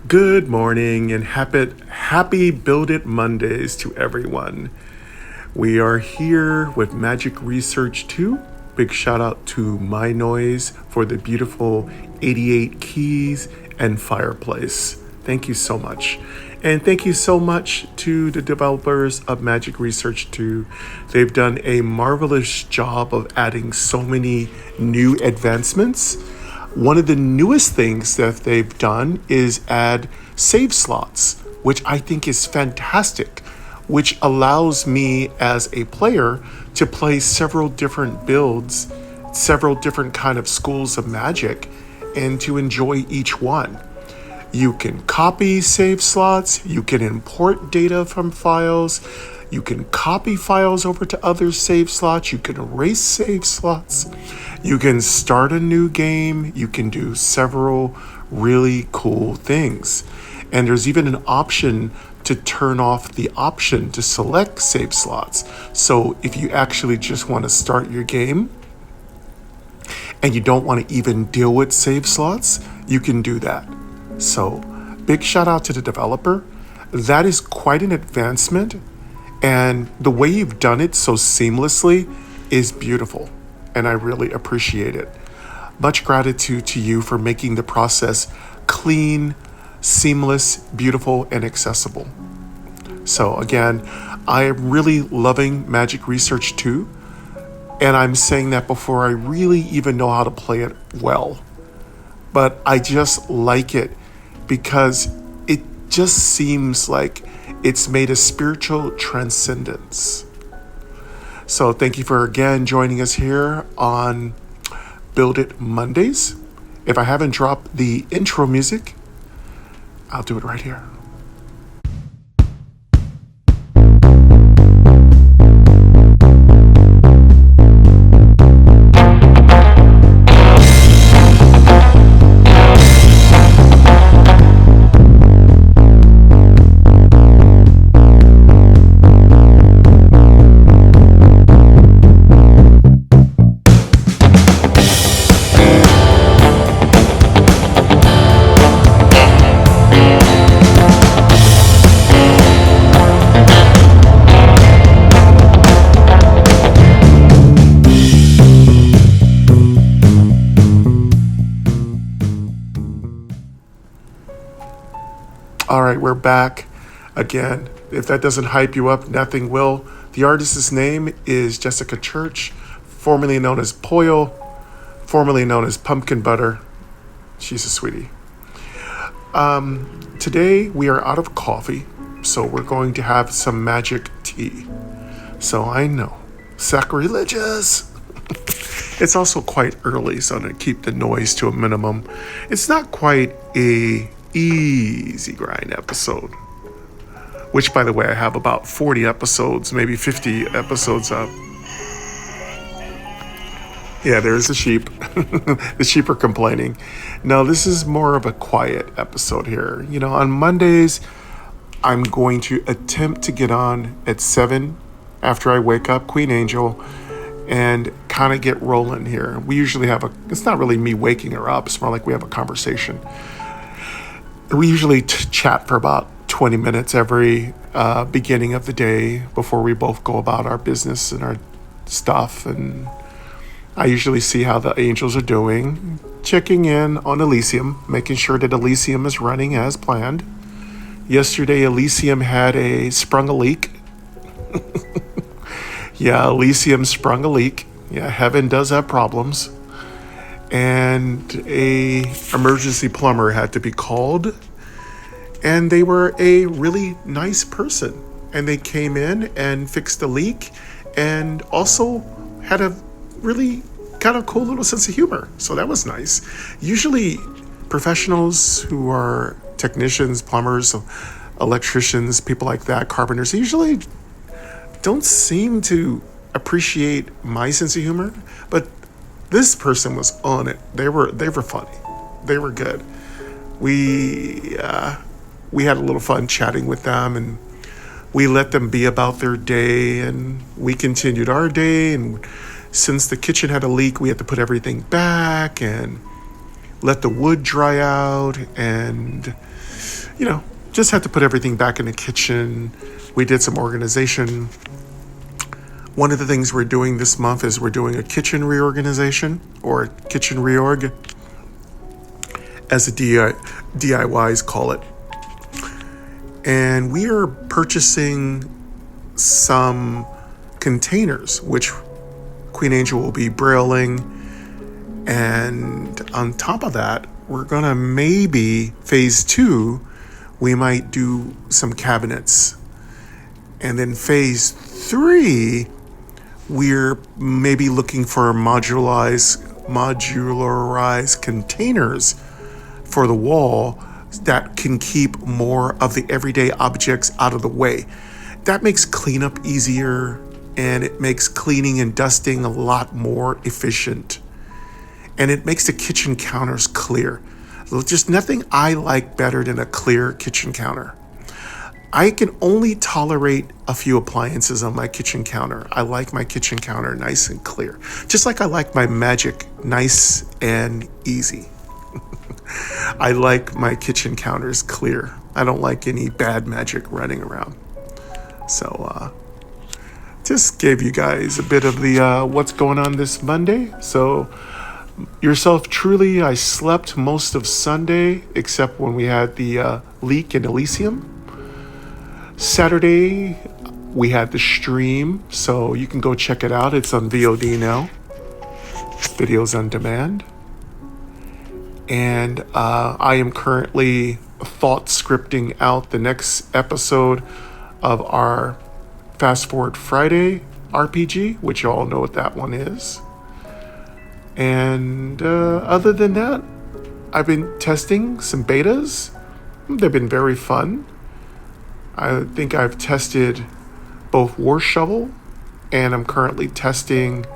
Good morning and happy Build It Mondays to everyone. We are here with Magic Research 2. Big shout out to My Noise for the beautiful 88 keys and fireplace. Thank you so much. And thank you so much to the developers of Magic Research 2. They've done a marvelous job of adding so many new advancements. One of the newest things that they've done is add save slots, which I think is fantastic, which allows me as a player to play several different builds, several different kind of schools of magic, and to enjoy each one. You can copy save slots, you can import data from files, you can copy files over to other save slots, you can erase save slots, you can start a new game, you can do several really cool things. And there's even an option to turn off the option to select save slots. So if you actually just want to start your game and you don't want to even deal with save slots, you can do that. So big shout out to the developer. That is quite an advancement. And the way you've done it so seamlessly is beautiful. And I really appreciate it. Much gratitude to you for making the process clean, seamless, beautiful, and accessible. So again, I am really loving Magic Research 2. And I'm saying that before I really even know how to play it well. But I just like it because it just seems like it's made a spiritual transcendence. So thank you for again joining us here on Build It Mondays. If I haven't dropped the intro music, I'll do it right here. All right, we're back again. If that doesn't hype you up, nothing will. The artist's name is Jessica Church, formerly known as Poyle, formerly known as Pumpkin Butter. She's a sweetie. Today we are out of coffee, so we're going to have some magic tea. So I know, sacrilegious. It's also quite early, so I'm going to keep the noise to a minimum. It's not quite a easy grind episode, which by the way I have about 40 episodes, maybe 50 episodes up. Yeah, there's the sheep. The sheep are complaining. No, this is more of a quiet episode here. You know, on Mondays I'm going to attempt to get on at 7 after I wake up Queen Angel and kind of get rolling here. We usually have it's not really me waking her up, it's more like we have a conversation. We usually chat for about 20 minutes every beginning of the day before we both go about our business and our stuff. And I usually see how the angels are doing, checking in on Elysium, making sure that Elysium is running as planned. Yesterday, Elysium had sprung a leak. Yeah, Elysium sprung a leak. Yeah, heaven does have problems. And a emergency plumber had to be called, and they were a really nice person, and they came in and fixed the leak and also had a really kind of cool little sense of humor, so that was nice. Usually professionals who are technicians, plumbers, electricians, people like that, carpenters, usually don't seem to appreciate my sense of humor, but this person was on it. They were funny. They were good. We had a little fun chatting with them, and we let them be about their day, and we continued our day. And since the kitchen had a leak, we had to put everything back, and let the wood dry out, and, just had to put everything back in the kitchen. We did some organization. One of the things we're doing this month is we're doing a kitchen reorganization, or kitchen reorg, as the DIYs call it. And we are purchasing some containers, which Queen Angel will be brailing. And on top of that, we're going to maybe phase 2, we might do some cabinets. And then phase 3, we're maybe looking for modularized containers for the wall that can keep more of the everyday objects out of the way. That makes cleanup easier, and it makes cleaning and dusting a lot more efficient. And it makes the kitchen counters clear. There's just nothing I like better than a clear kitchen counter. I can only tolerate a few appliances on my kitchen counter. I like my kitchen counter nice and clear. Just like I like my Magic nice and easy. I like my kitchen counters clear. I don't like any bad Magic running around. So, just gave you guys a bit of the what's going on this Monday. So, yourself truly, I slept most of Sunday, except when we had the leak in Elysium. Saturday, we had the stream, so you can go check it out. It's on VOD now. Videos on demand. And I am currently thought scripting out the next episode of our Fast Forward Friday RPG, which you all know what that one is. And other than that, I've been testing some betas. They've been very fun. I think I've tested both War Shovel, and I'm currently testing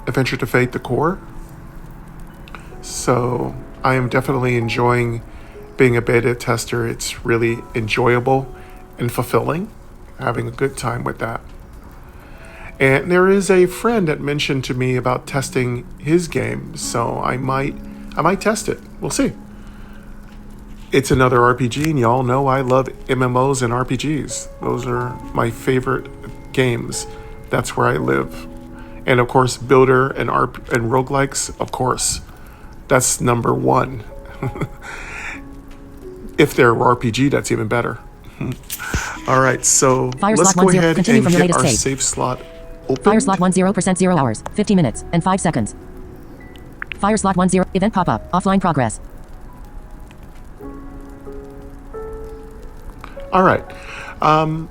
Adventure to Fate: The Core. So I am definitely enjoying being a beta tester. It's really enjoyable and fulfilling, having a good time with that. And there is a friend that mentioned to me about testing his game, so I might test it. We'll see. It's another RPG, and y'all know I love MMOs and RPGs. Those are my favorite games. That's where I live. And of course, Builder and Roguelikes, of course. That's number one. If they're RPG, that's even better. All right, so let's go ahead and get our save slot open. Fire slot 10% 0 hours, 50 minutes, and 5 seconds. Fire slot 10, event pop-up, offline progress. All right.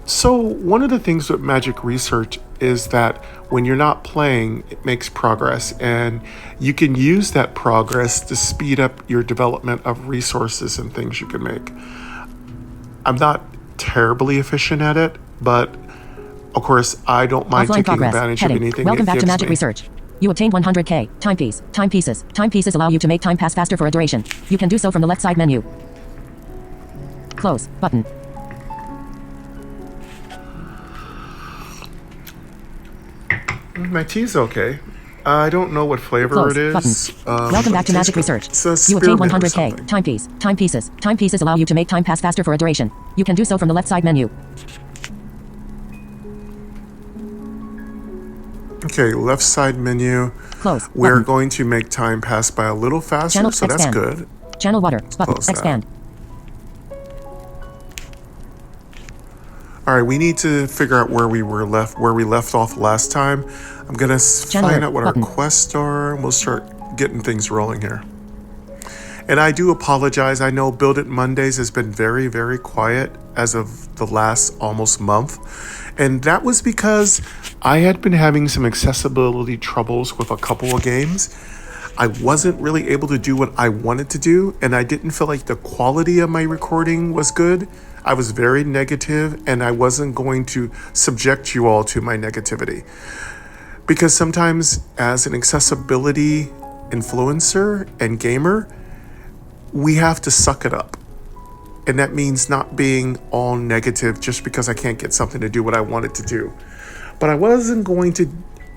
So one of the things with Magic Research is that when you're not playing, it makes progress, and you can use that progress to speed up your development of resources and things you can make. I'm not terribly efficient at it, but of course I don't mind Offline taking progress. advantage Heading. of anything Welcome it back to gives Magic me. Research. You obtained 100k. Timepiece. Timepieces. Timepieces allow you to make time pass faster for a duration. You can do so from the left side menu. Close button. My tea's okay. I don't know what flavor Close it is. Welcome back to Magic Research. You obtained 100k. Timepiece. Timepieces. Timepieces allow you to make time pass faster for a duration. You can do so from the left side menu. Okay, left side menu. Close We're button. going to make time pass by a little faster, Channel so expand. that's good. Channel water. Button. Close that. Expand. All right, we need to figure out where we left off last time. I'm gonna find out what button. our quests are, and we'll start getting things rolling here. And I do apologize. I know Build It Mondays has been very, very quiet as of the last almost month. And that was because I had been having some accessibility troubles with a couple of games. I wasn't really able to do what I wanted to do, and I didn't feel like the quality of my recording was good. I was very negative, and I wasn't going to subject you all to my negativity. Because sometimes as an accessibility influencer and gamer, we have to suck it up. And that means not being all negative just because I can't get something to do what I wanted to do. But I wasn't going to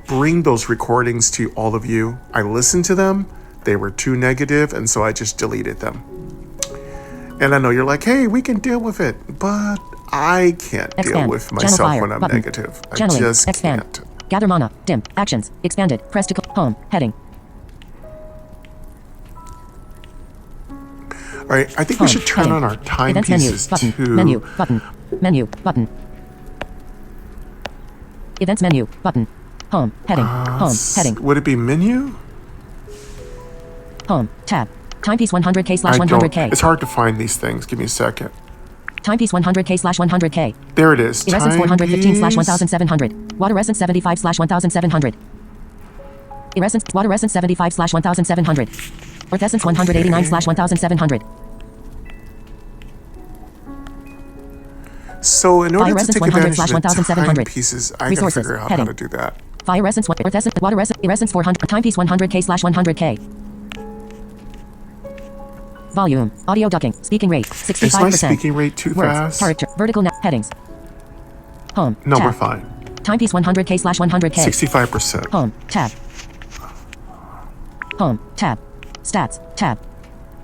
bring those recordings to all of you. I listened to them. They were too negative, and so I just deleted them. And I know you're like, hey, we can deal with it, but I can't deal with myself when I'm negative. I just can't. Gather mana. Dim. Actions. Expanded. Press to home. Heading. All right, I think we should turn on our timepieces too. Menu. Button. Menu. Button. Events menu. Button. Home. Heading. Home. Heading. Would it be menu? Home. Tab. Timepiece 100K/100K. It's hard to find these things. Give me a second. Timepiece 100K/100K. There it is. Iridescence 415/1700. Waterescence 75/1700. Waterescence 75/1700. Earthessence 189/1700. So in order to take advantage of the 100/1700. timepieces, I gotta figure out how to do that. Fireessence, Earthessence, Waterescence 400. Timepiece 100K/100K. Volume, audio ducking, speaking rate, 65%. Is my speaking rate too fast? Character, vertical headings. Home. No, tab. we're fine. Timepiece 100K/100K. 65%. Home. Tab. Home. Tab. Stats. Tab.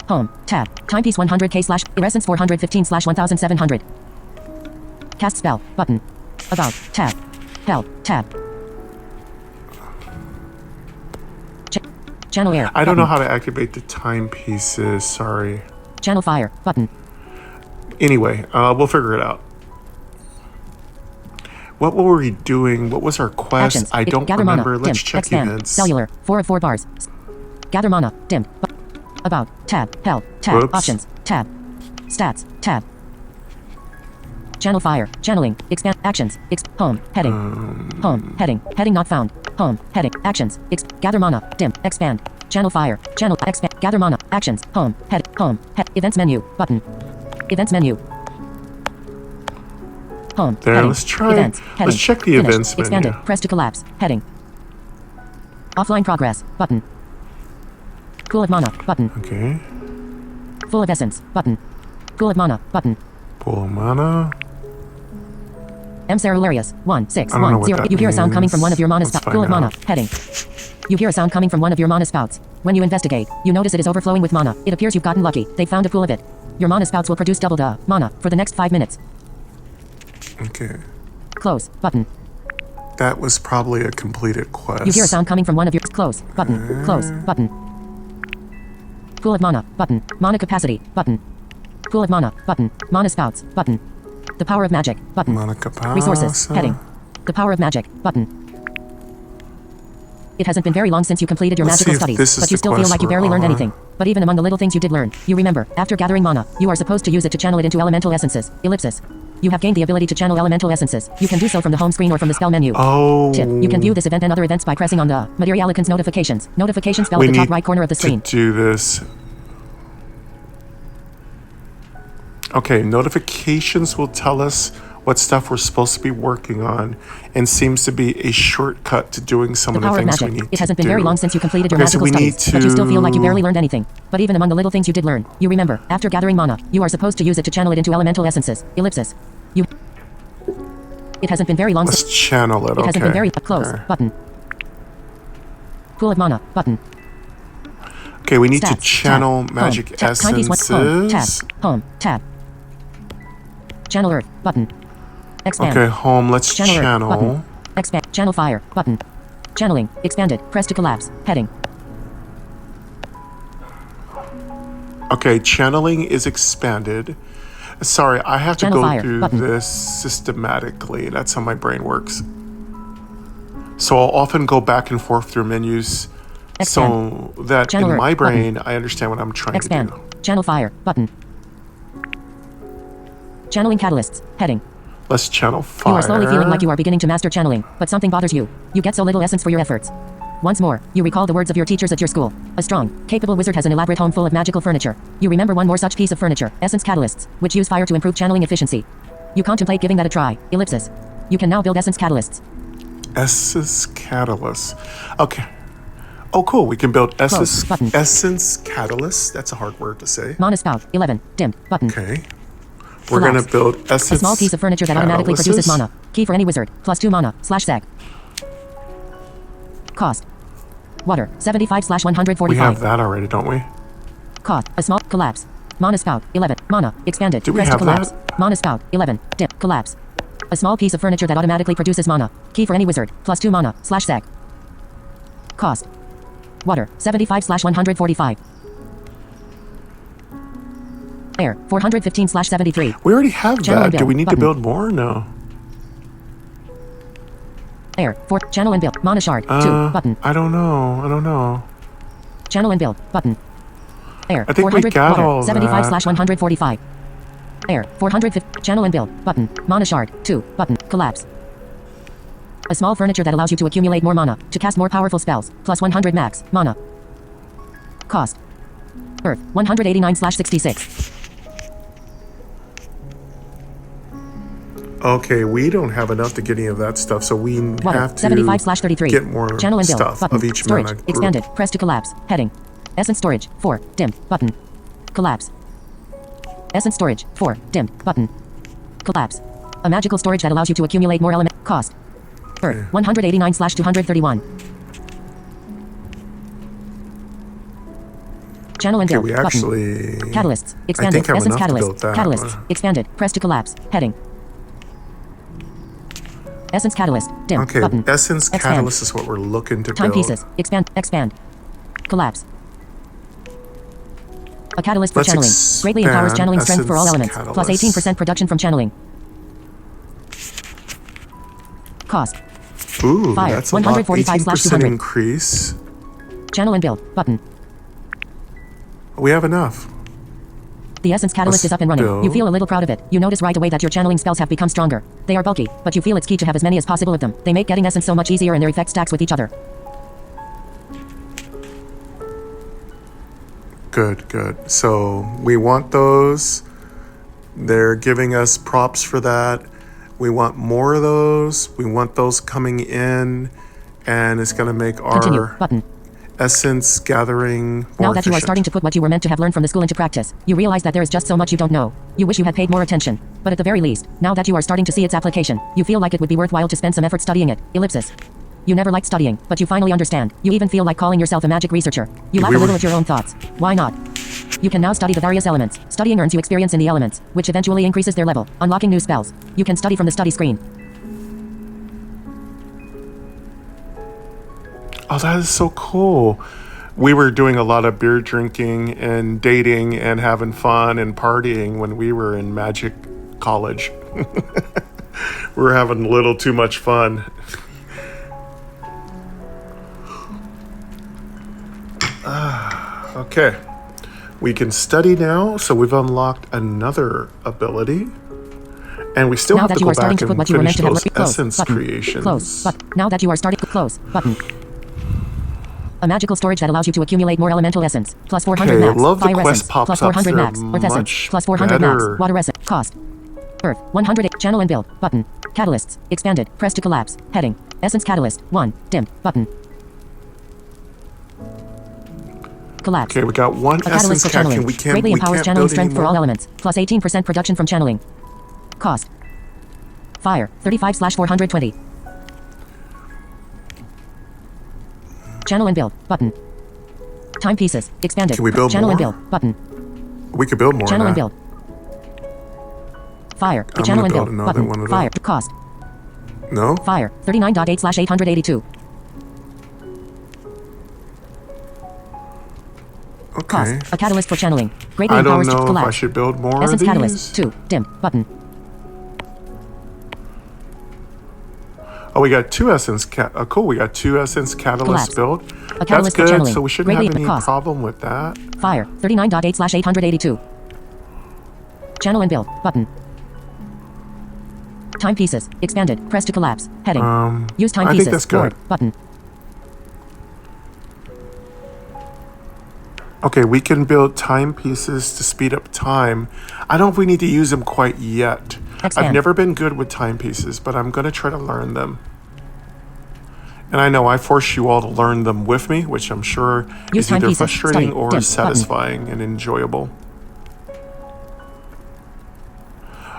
Home. Tab. Timepiece 100K/Iridescence 415/1700. Cast spell. Button. About. Tab. Help. Tab. Channel air. I don't know how to activate the timepieces. Sorry. Channel fire. Button. Anyway, we'll figure it out. What were we doing? What was our quest? Actions. I don't Gather remember. Mana. Let's Dim. check Expand. events. Cellular. 4 of 4 bars. Gather mana. Dim. About. Tab. Help. Tab. Whoops. Options. Tab. Stats. Tab. Channel fire. Channeling. Expand. Actions. Home. Heading. Home. Heading. Heading not found. Home. Heading. Actions. Gather mana. Dim. Expand. Channel fire. Channel. Expand. Gather mana. Actions. Home. Head. Home. Events menu. Button. Events menu. Home. There. Heading. Let's try. Events. Heading. Let's check the Finished. events menu. Expanded. Press to collapse. Heading. Offline progress. Button. Pool of mana. Button. Okay. Full of essence. Button. Pool of mana. Button. Pool of mana. M. Cerularius. 1 6 I don't know 1 what 0. that You hear a sound coming from one of your mana means. spouts. Let's Pool of find mana. out. Heading. You hear a sound coming from one of your mana spouts. When you investigate, you notice it is overflowing with mana. It appears you've gotten lucky. They found a pool of it. Your mana spouts will produce double the mana for the next 5 minutes. Okay. Close. Button. That was probably a completed quest. You hear a sound coming from one of your close. Button. Close. Button. Pool of mana. Button. Mana capacity. Button. Pool of mana. Button. Mana spouts. Button. The power of magic. Button. Mana capacity. Resources. Heading. The power of magic. Button. It hasn't been very long since you completed your Let's magical see if studies, this is but you the still feel quest like you we're barely learned on. anything. But even among the little things you did learn, you remember, after gathering mana, you are supposed to use it to channel it into elemental essences. Ellipsis. You have gained the ability to channel elemental essences. You can do so from the home screen or from the spell menu. Oh. Tip. You can view this event and other events by pressing on the Materialicons notifications. Notification spell We at the top need right corner of the screen. to do this. Okay, notifications will tell us what stuff we're supposed to be working on, and seems to be a shortcut to doing some The of the power of things we magic. need It hasn't been to very do. long since you completed your Okay, so magical we need studies, but you still feel like you to- barely learned anything. But even among the little things you did learn, you remember, after gathering mana, you are supposed to use it to channel it into elemental essences. Ellipsis. You. It hasn't been very long Let's since. channel it. It hasn't been very Okay. close. Okay. Button. Pool of mana. Button. Okay, we need to Stats. channel Tab. magic Home. Tab. Timepiece one. Home. Tab. essences. Home. Tab. Channel earth. Button. Expand. Okay, home. Let's Channel earth. channel. Button. Expand. Channel fire. Button. Channeling. Expanded. Press to collapse. Heading. Okay, channeling is expanded. Sorry, I have to Channel go fire. through Button. this systematically. That's how my brain works. So I'll often go back and forth through menus so that Channel in earth. my Button. brain I understand what I'm trying Expand. to do. Channel fire. Button. Channeling catalysts. Heading. Let's channel fire. You are slowly feeling like you are beginning to master channeling, but something bothers you. You get so little essence for your efforts. Once more, you recall the words of your teachers at your school. A strong, capable wizard has an elaborate home full of magical furniture. You remember one more such piece of furniture, essence catalysts, which use fire to improve channeling efficiency. You contemplate giving that a try. Ellipsis. You can now build essence catalysts. Essence catalyst. Okay. Oh, cool. We can build essence button. catalyst. That's a hard word to say. Mana spout. 11. Dim. Button. Okay. We're going to build essence. A small piece of furniture that automatically produces catalysts. mana. Key for any wizard. +2 mana. /seg. Cost. Water. 75/145. We have that already, don't we? Cost. A small collapse. Mana spout. 11. Mana. Expanded. Do we Press to have collapse. that? Mana spout. 11. Dim. Collapse. A small piece of furniture that automatically produces mana. Key for any wizard. +2 mana. /sec. Cost. Water. 75/145. Air. 415/73. We already have Channel that. and Do we build need button. to build more? No. Air. 4. Channel and build. Mana shard. 2. Button. I don't know. Channel and build. Button. Air. I think we 400. got Water. all that. 75/145. Air. 450. Channel and build. Button. Mana shard. 2. Button. Collapse. A small furniture that allows you to accumulate more mana to cast more powerful spells. +100 max. Mana. Cost. Earth. 189/66. Okay, we don't have enough to get any of that stuff, so we Water. have to 75/33. get more Channel and build. stuff Button. of each Storage. mana group. Expanded. Press to collapse. Heading. Essence storage. 4. Dim. Button. Collapse. Essence storage. 4. Dim. Button. Collapse. A magical storage that allows you to accumulate more element. Cost. Earth. 189/231. Channel and Okay, build. we Button. actually... Catalysts. I Expanded. think I have Essence enough to catalyst. build that. Catalysts. Expanded. Press to collapse. Heading. Essence catalyst. Dim. Okay, Button. Essence Expand. Catalyst is what we're looking to Time build. pieces. Expand. Expand. Collapse. A catalyst for Let's channeling. Greatly empowers expand channeling strength for all Essence elements. Catalyst. Plus 18% production from channeling. Cost. Ooh, Fire. that's a lot. 18% 145/200. increase. Channel and build. Button. We have enough. The Essence Catalyst Let's is up and running. build. You feel a little proud of it. You notice right away that your channeling spells have become stronger. They are bulky, but you feel it's key to have as many as possible of them. They make getting Essence so much easier and their effect stacks with each other. Good, good. So we want those. They're giving us props for that. We want more of those. We want those coming in, and it's going to make Continue. our Button. essence gathering more Now that efficient. you are starting to put what you were meant to have learned from the school into practice, you realize that there is just so much you don't know. You wish you had paid more attention. But at the very least, now that you are starting to see its application, you feel like it would be worthwhile to spend some effort studying it. Ellipsis. You never liked studying, but you finally understand. You even feel like calling yourself a magic researcher. You laugh We a little were- at your own thoughts. Why not? You can now study the various elements. Studying earns you experience in the elements, which eventually increases their level, unlocking new spells. You can study from the study screen. Oh, that is so cool. We were doing a lot of beer drinking and dating and having fun and partying when we were in Magic College. We were having a little too much fun. Okay. We can study now, so we've unlocked another ability. And we still Now have that to you go are starting back to put and what you were meant finish to have those close essence button. creations. Close but now that you are starting close button. A magical storage that allows you to accumulate more elemental essence. Plus 400 Okay, max. love the Fire quest essence. Plus pop-ups. 400 They're max. Earth essence. much Plus 400 better. max. Water essence. Cost. Earth. 108. Channel and build. Button. Catalysts. Expanded. Press to collapse. Heading. Essence catalyst. 1. Dim. Button. Collapse. Okay, we got one A essence catalyst for channeling. we Greatly we empowers can't channeling build strength for all anymore. elements. Plus 18% production from channeling. Cost. Fire. 35/420. Channel and build. Button. Time pieces. Expanded. Can we build Channel and more? build. Button. We could build more. Channel and of that. build. Fire. I'm Channel gonna and build build. another Button. one of Fire. those. Cost. No? Fire. 39.8/882. Cost. Okay. A catalyst for channeling. Greatly I don't empowers know if I collapse. should build more Essence of these. catalyst. 2. Dim. Button. Oh, we got two essence cool. We got two essence catalysts Collapse. built. A That's catalyst for good. channeling. So we shouldn't Greatly have any cost. problem with that. Fire. 39.8/882. Channel and build. Button. Time pieces. Expanded. Press to collapse. Heading. Use time I pieces. think that's good. Lord. Button. Okay, we can build time pieces to speed up time. I don't know if we need to use them quite yet. I've Expand. never been good with time pieces, but I'm going to try to learn them. And I know I force you all to learn them with me, which I'm sure Use is time either pieces. frustrating Study. or Dim. satisfying and enjoyable.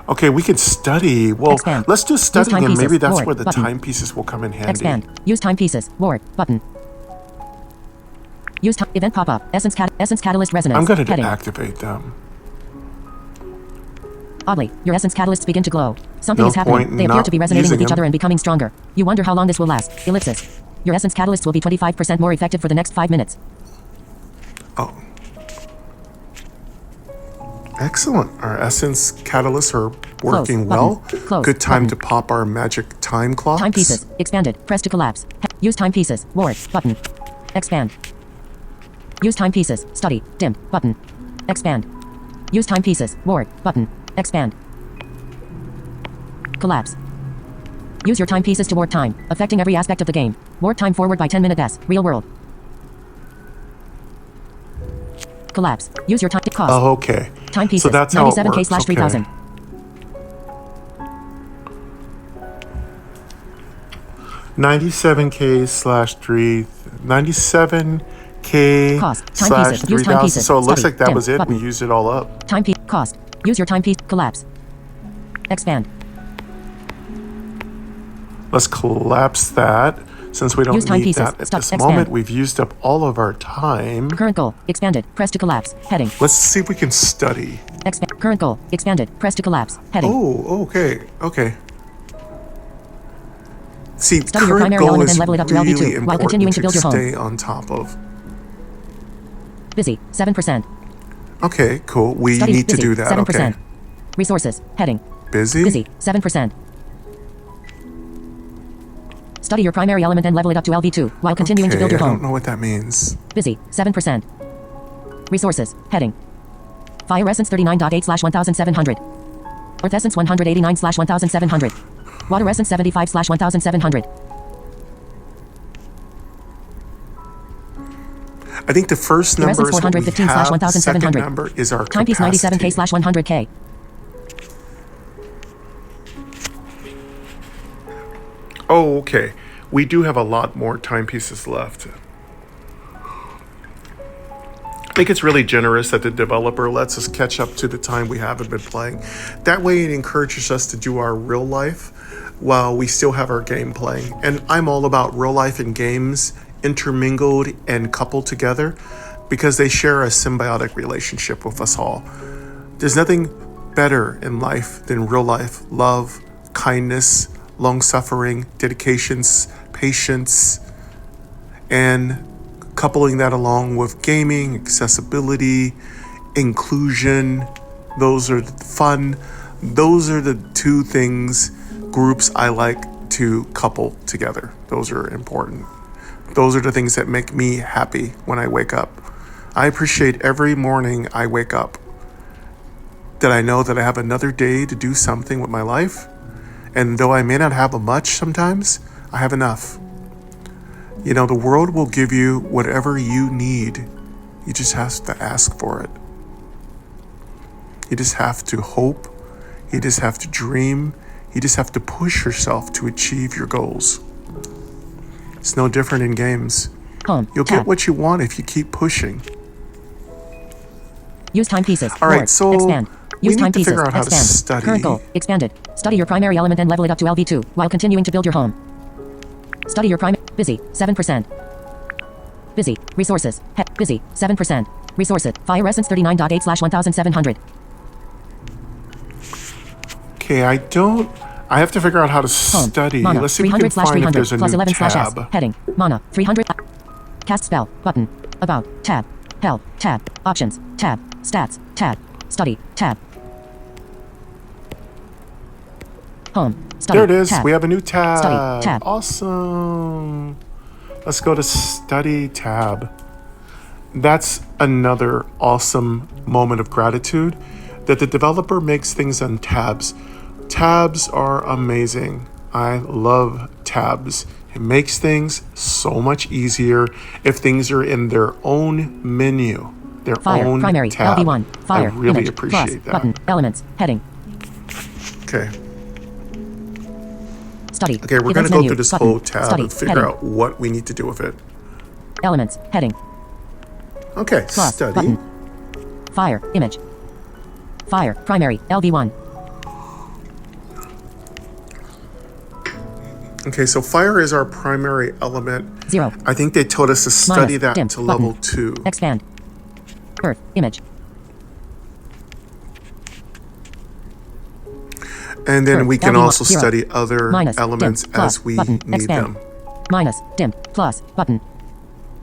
Okay, we can study. Well, Expand. let's do studying, and maybe timepieces. that's Ward. where the Button. timepieces will come in handy. Expand. Use timepieces. Ward. Button. Use time. Event pop-up. Essence catalyst resonance. I'm going to Heading. deactivate them. Oddly, your essence catalysts begin to glow. Something No is happening. point in They appear not to be resonating using with each them. other and becoming stronger. You wonder how long this will last. Ellipsis. Your essence catalysts will be 25% more effective for the next 5 minutes. Oh. Excellent. Our essence catalysts are working well. Close. Good time Button. to pop our magic time clocks. Timepieces. Expanded. Press to collapse. Use timepieces. Ward. Button. Expand. Use timepieces. Study. Dim. Button. Expand. Use timepieces. Ward. Button. Expand. Collapse. Use your timepieces to ward time, affecting every aspect of the game. Ward time forward by 10 minutes. Real world. Collapse. Use your time. Cost. Oh, okay. Timepieces. So that's how it 97K works. slash 3000. Okay. 97K slash 97K Cost. slash Timepieces. Use 3000. timepieces. So it looks Study. like that Dim. was it. Button. We used it all up. Timepiece. Cost. Use your timepiece. Collapse. Expand. Let's collapse that. Since we don't Use need timepieces. that at Stop. this Expand. moment, we've used up all of our time. Current goal. Expanded. Press to collapse. Heading. Let's see if we can study. Expand. Current goal. Expanded. Press to collapse. Heading. Oh, okay, okay. See, Study your current primary goal element is and level it up to really LV2 while important continuing to build your home. stay on top of. Busy. 7%. Okay, cool. We Study. need Busy. to do that. 7%. Okay. Resources. Heading. Busy? Busy. 7%. Study your primary element and level it up to LV2 while continuing to build your I home. don't know what that means. Busy. 7%. Resources. Heading. Fire Essence 39.8 slash 1700. Earth Essence 189 slash 1700. Water Essence 75 slash 1700. I think the first Your number Essence is what we 415 slash have. The second 1700. number is our Timepiece capacity. 97K slash 100K. Oh, okay. We do have a lot more timepieces left. I think it's really generous that the developer lets us catch up to the time we haven't been playing. That way it encourages us to do our real life while we still have our game playing. And I'm all about real life and games intermingled and coupled together because they share a symbiotic relationship with us all. There's nothing better in life than real life love, kindness, long-suffering, dedications, patience, and coupling that along with gaming, accessibility, inclusion. Those are fun. Those are the two things, groups I like to couple together. Those are important. Those are the things that make me happy when I wake up. I appreciate every morning I wake up that I know that I have another day to do something with my life. And though I may not have much sometimes, I have enough. You know, the world will give you whatever you need. You just have to ask for it. You just have to hope. You just have to dream. You just have to push yourself to achieve your goals. It's no different in games. Home. You'll Tab. get what you want if you keep pushing. Use timepieces. All right, Ward. so Expand. we Use need to timepieces. figure out how to Expand. study. Current goal. Expanded. Study your primary element and level it up to LV2 while continuing to build your home. Study your primary. Busy. 7%. Busy. Resources. Busy. 7%. Resources. Fire Essence 39.8 slash 1700. Okay, I have to figure out how to Home. study. Mana. Let's see if we can 300 slash find if 300 there's a plus new 11 slash S. tab. Heading. Mana. 300. Cast spell. Button. About. Tab. Help. Tab. Options. Tab. Stats. Tab. Study. Tab. Home. Study. There it is. Tab. We have a new tab. Study. Tab. Awesome. Let's go to study tab. That's another awesome moment of gratitude that the developer makes things on tabs. Tabs are amazing. I love tabs. It makes things so much easier if things are in their own menu, their Fire. own Primary. tab. LV1. Fire. I really Image. appreciate Plus. that. Button. Elements. Heading. Okay. Study. Okay, we're going to Events go menu. through this Button. whole tab Study. and figure Heading. out what we need to do with it. Elements. Heading. Okay, Plus. study. Button. Fire. Image. Fire. Primary. LV1. Okay, so fire is our primary element. 0. I think they told us to study Minus, that dim, to level button. 2. Expand. Earth. Image. And then Earth, we can LV1, also 0. study other Minus, elements dim, plus, as we button, need expand. them. Minus, dim, plus, button.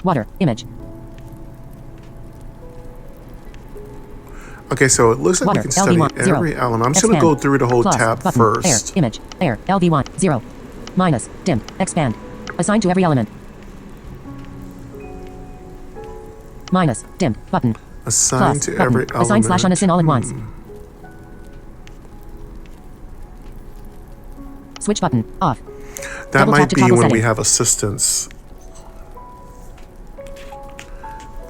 Water. Image. Okay, so it looks like Water, we can study LV1, 0. every element. I'm just going to Expand. go through the whole Plus, tab button, first. Air. Image. Air. LV1. 0. Minus, dim, expand. Assign to every element. Minus, dim, button. Assign Plus, to button. every element. Assign slash unassign all at once. Switch button. Off. That Double might tap to be toggle when setting. we have assistance.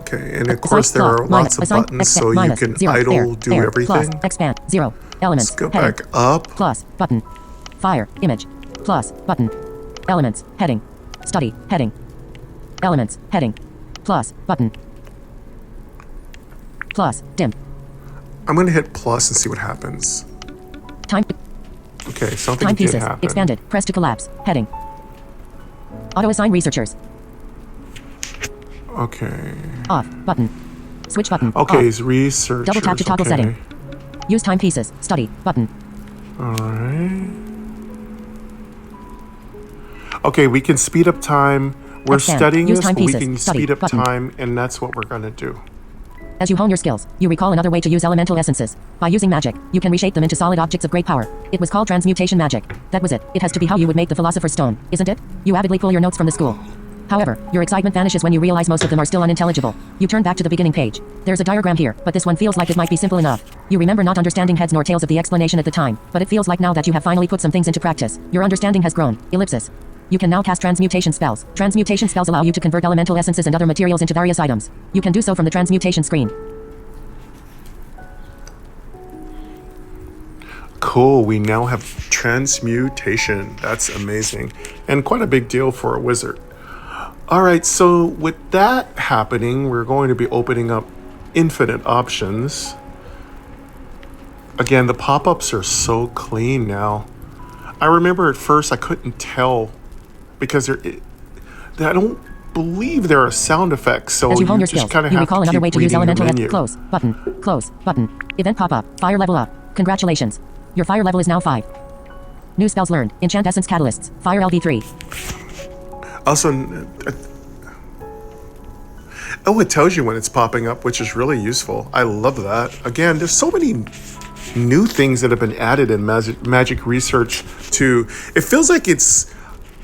Okay, and of course there are lots of buttons, so you can idle, do everything. Plus, expand, 0, elements, Let's go heading, back up. plus, button, fire, image, plus, button, elements, heading, study, heading, elements, heading, plus, button, plus, dim, I'm going to hit plus and see what happens. time, Okay, something time did pieces, happen. expanded, press to collapse, heading, auto-assign researchers, Okay. off, button, switch button, Okay, off. it's researchers. Double tap to toggle okay. setting. Use time pieces, study, button, Alright. Okay, we can speed up time. We're Expand. studying Use this, time but we pieces. can Study. speed up Button. time, and that's what we're going to do. As you hone your skills, you recall another way to use elemental essences. By using magic, you can reshape them into solid objects of great power. It was called transmutation magic. That was it. It has to be how you would make the philosopher's stone, isn't it? You avidly pull your notes from the school. However, your excitement vanishes when you realize most of them are still unintelligible. You turn back to the beginning page. There's a diagram here, but this one feels like it might be simple enough. You remember not understanding heads nor tails of the explanation at the time, but it feels like now that you have finally put some things into practice, your understanding has grown. Ellipsis. You can now cast transmutation spells. Transmutation spells allow you to convert elemental essences and other materials into various items. You can do so from the transmutation screen. Cool, we now have transmutation. That's amazing. And quite a big deal for a wizard. Alright, so with that happening, we're going to be opening up infinite options. Again, the pop-ups are so clean now. I remember at first I couldn't tell because I don't believe there are sound effects, so As you hone your just skills, kind of you have recall to another keep way to use reading the elemental menu. close button. Event pop-up. Fire level up. Congratulations. Your fire level is now 5. New spells learned. Enchant essence catalysts. Fire LV3. Also, it tells you when it's popping up, which is really useful. I love that. Again, there's so many new things that have been added in Magic Research 2. It feels like it's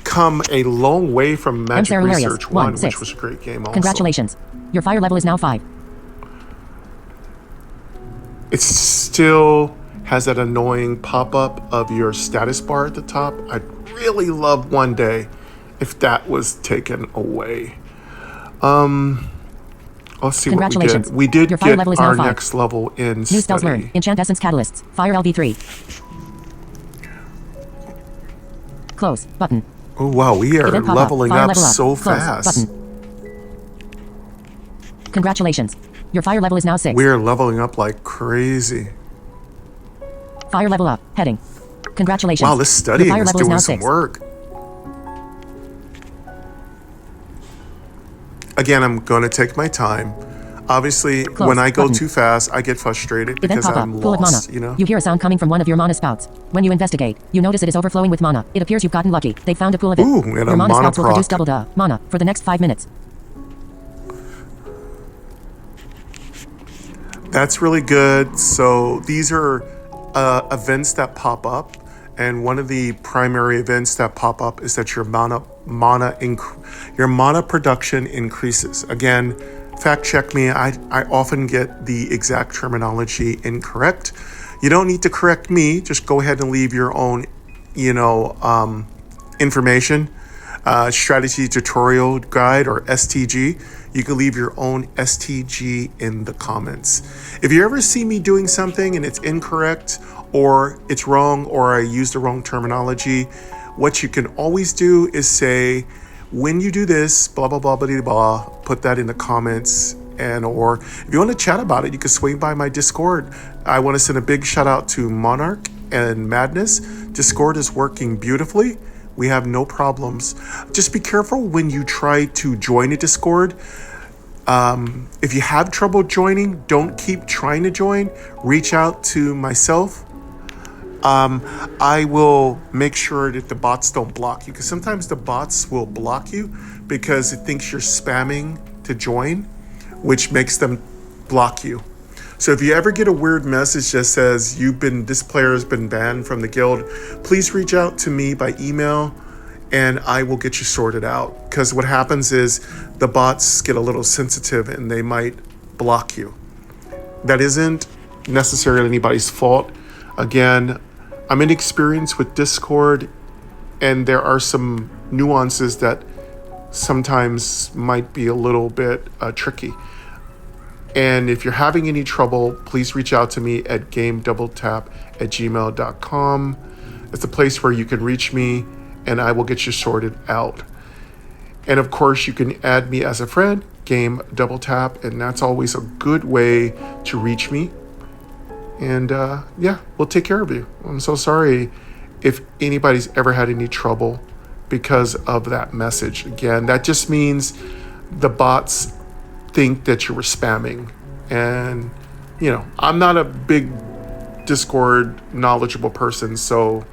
come a long way from Magic Research 1, which was a great game also. Congratulations. Your fire level is now 5. It still has that annoying pop-up of your status bar at the top. I'd really love one day if that was taken away. Let's see what we did. We did Your fire get level is now our 5. next level in New spells learned. study. Enchant essence catalysts. Fire LV3. Close button. Oh wow, we are Event pop-up. leveling Fire up level so Close fast. button. Congratulations. Your fire level is now 6. We are leveling up like crazy. Fire level up. Heading. Congratulations. Wow, this studying Your fire is level is doing now some 6. work. Again, I'm going to take my time. Obviously, Close when I go button. too fast, I get frustrated Event because pop-up. I'm Full of mana. lost, you know? You hear a sound coming from one of your mana spouts. When you investigate, you notice it is overflowing with mana. It appears you've gotten lucky. They found a pool of it. Ooh, and your a mana mana spouts will produce proc. double the mana for the next 5 minutes. That's really good. So these are events that pop up, and one of the primary events that pop up is that your mana production increases. Again, fact check me. I often get the exact terminology incorrect. You don't need to correct me. Just go ahead and leave your own, information. Strategy tutorial guide, or STG. You can leave your own STG in the comments. If you ever see me doing something and it's incorrect, or it's wrong, or I use the wrong terminology, what you can always do is say, when you do this, blah, blah, blah, blah, blah, blah, put that in the comments. Or if you want to chat about it, you can swing by my Discord. I want to send a big shout out to Monarch and Madness. Discord is working beautifully. We have no problems. Just be careful when you try to join a Discord. If you have trouble joining, don't keep trying to join. Reach out to myself. I will make sure that the bots don't block you, because sometimes the bots will block you because it thinks you're spamming to join, which makes them block you. So if you ever get a weird message that says this player has been banned from the guild, please reach out to me by email and I will get you sorted out. Because what happens is the bots get a little sensitive and they might block you. That isn't necessarily anybody's fault. Again, I'm inexperienced with Discord, and there are some nuances that sometimes might be a little bit tricky. And if you're having any trouble, please reach out to me at gamedoubletap@gmail.com. It's a place where you can reach me and I will get you sorted out. And of course, you can add me as a friend, Game Double Tap, and that's always a good way to reach me. And yeah, we'll take care of you. I'm so sorry if anybody's ever had any trouble because of that message. Again, that just means the bots think that you were spamming. And, you know, I'm not a big Discord knowledgeable person, so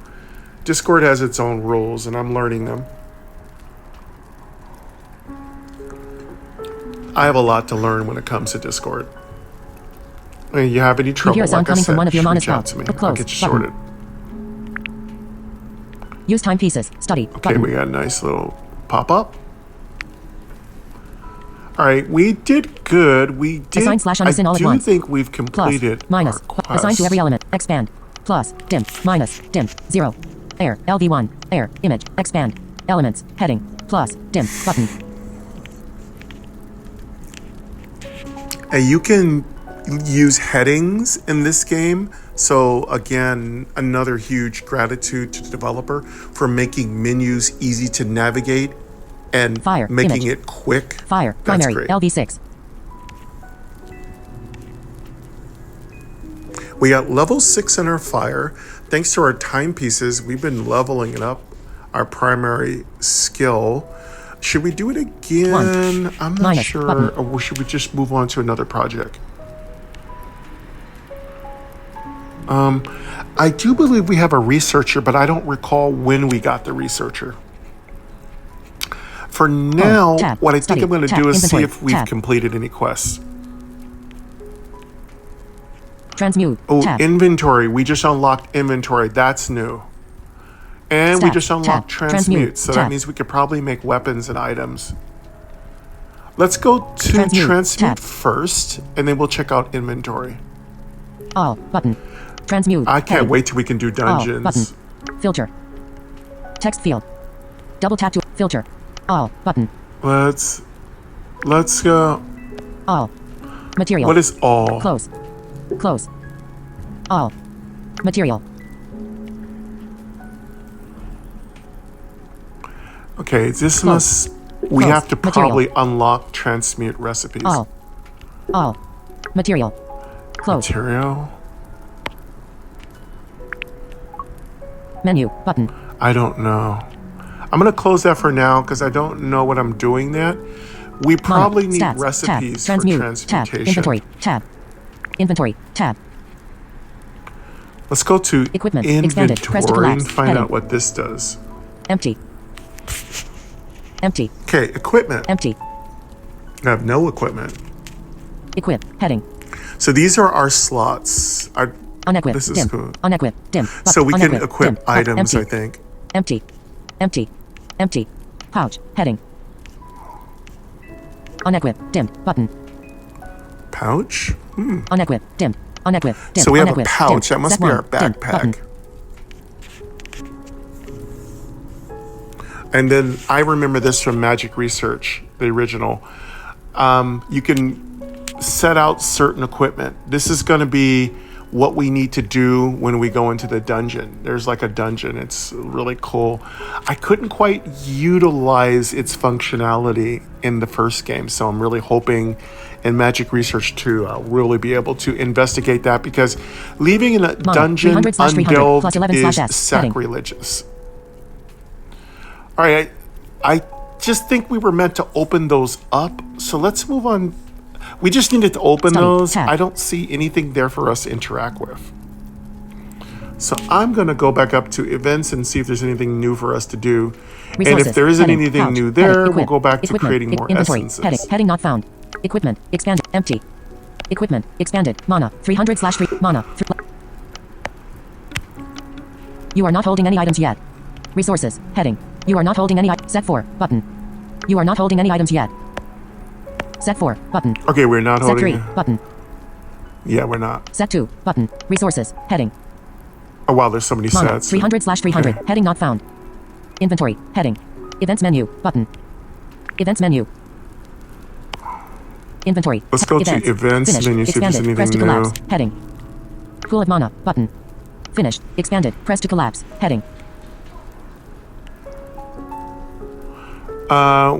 Discord has its own rules and I'm learning them. I have a lot to learn when it comes to Discord. If you have any trouble, hear a sound like I coming said, from one of your reach out monospells. to me. Look I'll close. get you sorted. Use timepieces. Study. Okay, Button. we got a nice little pop-up. All right, we did good. We did. Assign slash unasin all at I do once. think we've Plus. completed Minus. our quest. Assign to every element. Expand. Plus. Dim. Minus. Dim. 0. Air. LV1. Air. Image. Expand. Elements. Heading. Plus. Dim. Button. You can use headings in this game. So again, another huge gratitude to the developer for making menus easy to navigate and Fire. making Image. it quick. Fire. That's Primary. great. LV6. We got level 6 in our fire. Thanks to our timepieces, we've been leveling it up, our primary skill. Should we do it again? One. I'm not Minus. sure. Button. Or should we just move on to another project? I do believe we have a researcher, but I don't recall when we got the researcher. For now, Tab. what I Study. think I'm going to Tab. do is see Inventory. if we've Tab. completed any quests. Transmute. Oh, Tab. inventory. We just unlocked inventory. That's new. And we Stat. just unlocked Tab. transmute. So that Tab. means we could probably make weapons and items. Let's go to transmute Tab. first, and then we'll check out inventory. All. Button. Transmute. I can't Heading. wait till we can do All. dungeons. Button. Filter. Text field. Double tap to filter. All. Button. Let's go. All. Material. What is all? Close. Close. All. Material. Okay, this Close. must. We Close. have to Material. probably unlock transmute recipes. All. All. Material. Close. Material. Menu. Button. I don't know. I'm gonna close that for now because I don't know what I'm doing that. We probably Mono. need Stats. recipes Tab. for Transmute. transmutation. Tab. Inventory. Tab. Inventory. Tab. Let's go to Equipment. Expanded. Press to inventory and collapse. find Heading. out what this does. Empty. Empty. Okay, equipment. Empty. I have no equipment. Equip. Heading. So these are our slots. Unequip. This is Dim. cool. Unequip. Dim. So we can Unequip. equip Dim. items, Empty. I think. Empty. Empty. Empty. Pouch. Heading. Unequip. Dim. Button. Pouch? Unequip. Dim. Unequip. Dim. So we have a Unequip. pouch. Dim. That must Set be our one. Dim. Button. backpack. And then I remember this from Magic Research, the original. You can set out certain equipment. This is going to be what we need to do when we go into the dungeon. There's like a dungeon. It's really cool. I couldn't quite utilize its functionality in the first game, so I'm really hoping in Magic Research 2 I'll really be able to investigate that, because leaving in a dungeon 300/300 undelved plus 11/S. is sacrilegious. All right, I just think we were meant to open those up. So let's move on. We just needed to open those. Tab. I don't see anything there for us to interact with. So I'm going to go back up to events and see if there's anything new for us to do. Resources. And if there isn't Heading. anything Couch. new there, Heading. we'll go back to Equipment. creating more Inventory. essences. Heading not found. Equipment expanded. Empty. Equipment expanded. Mana 300/3 mana. You are not holding any items yet. Resources. Heading. You are not holding any set 4 button. You are not holding any items yet. Set 4 button. Okay, we're not Set holding 3 button. Yeah, we're not. Set 2 button. Resources. Heading. Oh wow, there's so many Mana sets. 300/300. Okay. Heading not found. Inventory. Heading. Events menu button. Events menu. Inventory. Let's go to events Finished. menu, see if there's Expanded. Press to anything new. collapse. Heading. Pool of mana button. Finished. Expanded. Press to collapse. Heading.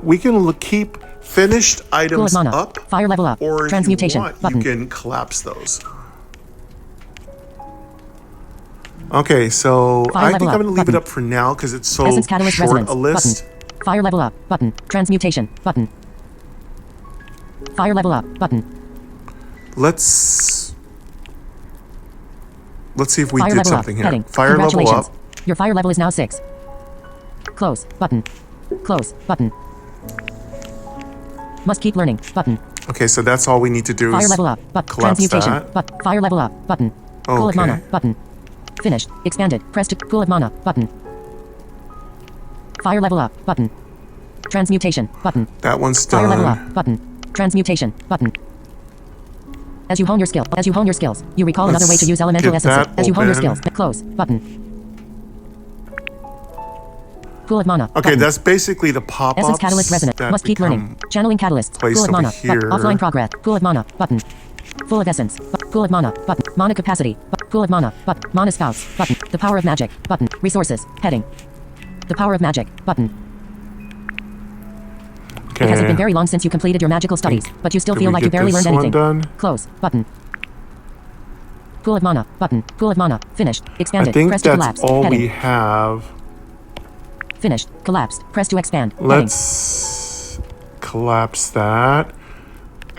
We can keep finished Pool of items mana. up, Fire level up. or if Transmutation you want, button. you can collapse those. Okay, so Fire I level think I'm up going to leave button. it up for now because it's so Essence catalyst short resonance a list. button. Fire level up button. Transmutation button. Fire level up button. Let's see if we Fire did level something up. here. Heading. Fire level Congratulations. up. Your fire level is now 6. Close button. Close button. Must keep learning button. Okay, so that's all we need to do Fire is level up but collapse transmutation that. but fire level up button. Pool of Okay. mana button. Finished. Expanded. Press to pool of mana button. Fire level up button. Transmutation button. That one's Fire level done. up button. Transmutation button. As you hone your skills, you recall another way Let's to use elemental get essences. that As you hone your open. skills, close button. Pool of mana. Okay, button. that's basically the pop-ups Essence catalyst resonant. that Must keep learning. become Channeling catalysts. placed Pool of over mana. here. Offline progress. Pool of mana. Button. Full of essence. Pool of mana. Button. Mana capacity. Pool of mana. Button. Mana spouts. Button. The power of magic. Button. Resources. Heading. The power of magic. Button. Okay. It hasn't been very long since you completed your magical studies, but you still Did feel we like you get barely this learned one anything. done? Close. Button. Pool of mana. Button. Pool of mana. Finished. I Expanded. think Press to that's collapse. all Heading. we have. Finished. Collapsed. Press to expand. Let's collapse that.